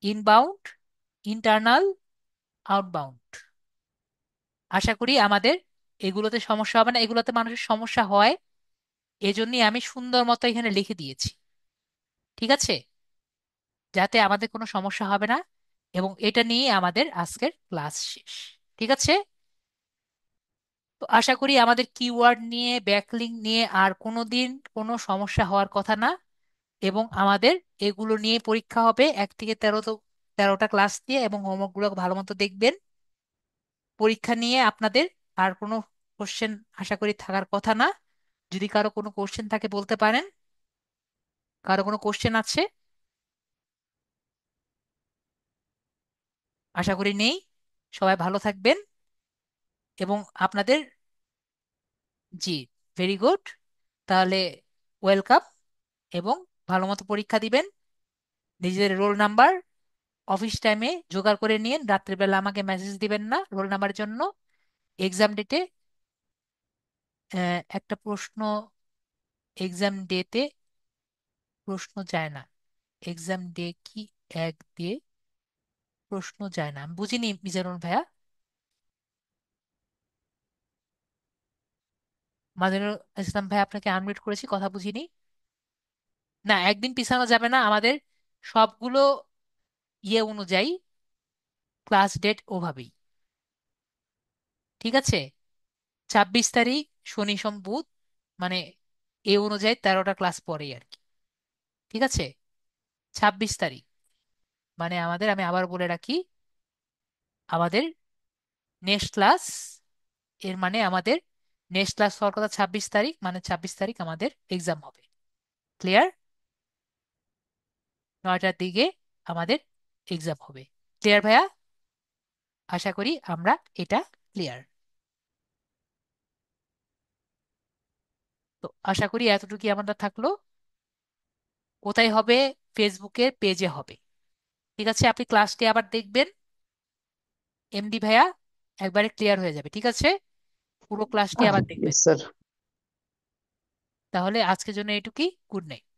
A: Inbound, internal, outbound. আশা করি আমাদের এগুলোতে সমস্যা হবে না। এগুলোতে মানুষের সমস্যা হয়, এজন্যই আমি সুন্দর মতো এখানে লিখে দিয়েছি। ঠিক আছে? যাতে আমাদের কোনো সমস্যা হবে না। এবং এটা নিয়ে আমাদের আজকের ক্লাস শেষ। ঠিক আছে? তো আশা করি আমাদের কিওয়ার্ড নিয়ে, ব্যাকলিঙ্ক নিয়ে আর কোনোদিন কোনো সমস্যা হওয়ার কথা না। এবং আমাদের এগুলো নিয়ে পরীক্ষা হবে 1 থেকে 13, তো 13টা ক্লাস দিয়ে, এবং হোমওয়ার্কগুলো ভালো মতো দেখবেন। পরীক্ষা নিয়ে আপনাদের আর কোনো কোশ্চেন আশা করি থাকার কথা না। যদি কারো কোনো কোশ্চেন থাকে বলতে পারেন। কারো কোনো কোশ্চেন আছে? আশা করি নেই। সবাই ভালো থাকবেন। এবং আপনাদের, জি, ভেরি গুড। তাহলে ওয়েলকাম। এবং ভালো মতো পরীক্ষা দিবেন। নিজেদের রোল নাম্বার অফিস টাইমে জোগাড় করে নিন, রাত্রিবেলা আমাকে মেসেজ দিবেন না রোল নাম্বারের জন্য। এক্সাম ডেটে একটা প্রশ্ন, এক্সাম ডেতে প্রশ্ন যায় না। এক্সাম ডে কি 1 দিয়ে প্রশ্ন যায় না? আমি বুঝিনি মিজানুর ভাইয়া। মাদিনুল ইসলাম ভাই, আপনাকে আনমিউট করেছি, কথা বুঝিনি। না, একদিন পিছানো যাবে না আমাদের। সবগুলো ইয়ে অনুযায়ী ক্লাস ডেট ওভাবেই। ঠিক আছে? 26 তারিখ শনি সোম বুধ, মানে এ অনুযায়ী 13টা ক্লাস পরেই আর কি। ঠিক আছে? 26 তারিখ মানে আমাদের, আমি আবার বলে রাখি, আমাদের নেক্সট ক্লাস, এর মানে আমাদের নেক্সট ক্লাস হওয়ার কথা 26 তারিখ, মানে 26 তারিখ আমাদের এক্সাম হবে। ক্লিয়ার? 9টার দিকে আমাদের এক্সাম হবে। ক্লিয়ার ভাইয়া? আশা করি আমরা এটা ক্লিয়ার। তো আশা করি এতটুকুই আমাদের থাকলো। কোথায় হবে? ফেসবুকের পেজে হবে। ঠিক আছে? আপনি ক্লাসটি আবার দেখবেন এমডি ভাইয়া, একবারে ক্লিয়ার হয়ে যাবে। ঠিক আছে? পুরো ক্লাসটি আবার দেখবেন।
B: Yes sir.
A: তাহলে আজকের জন্য এটুকুই। Good night.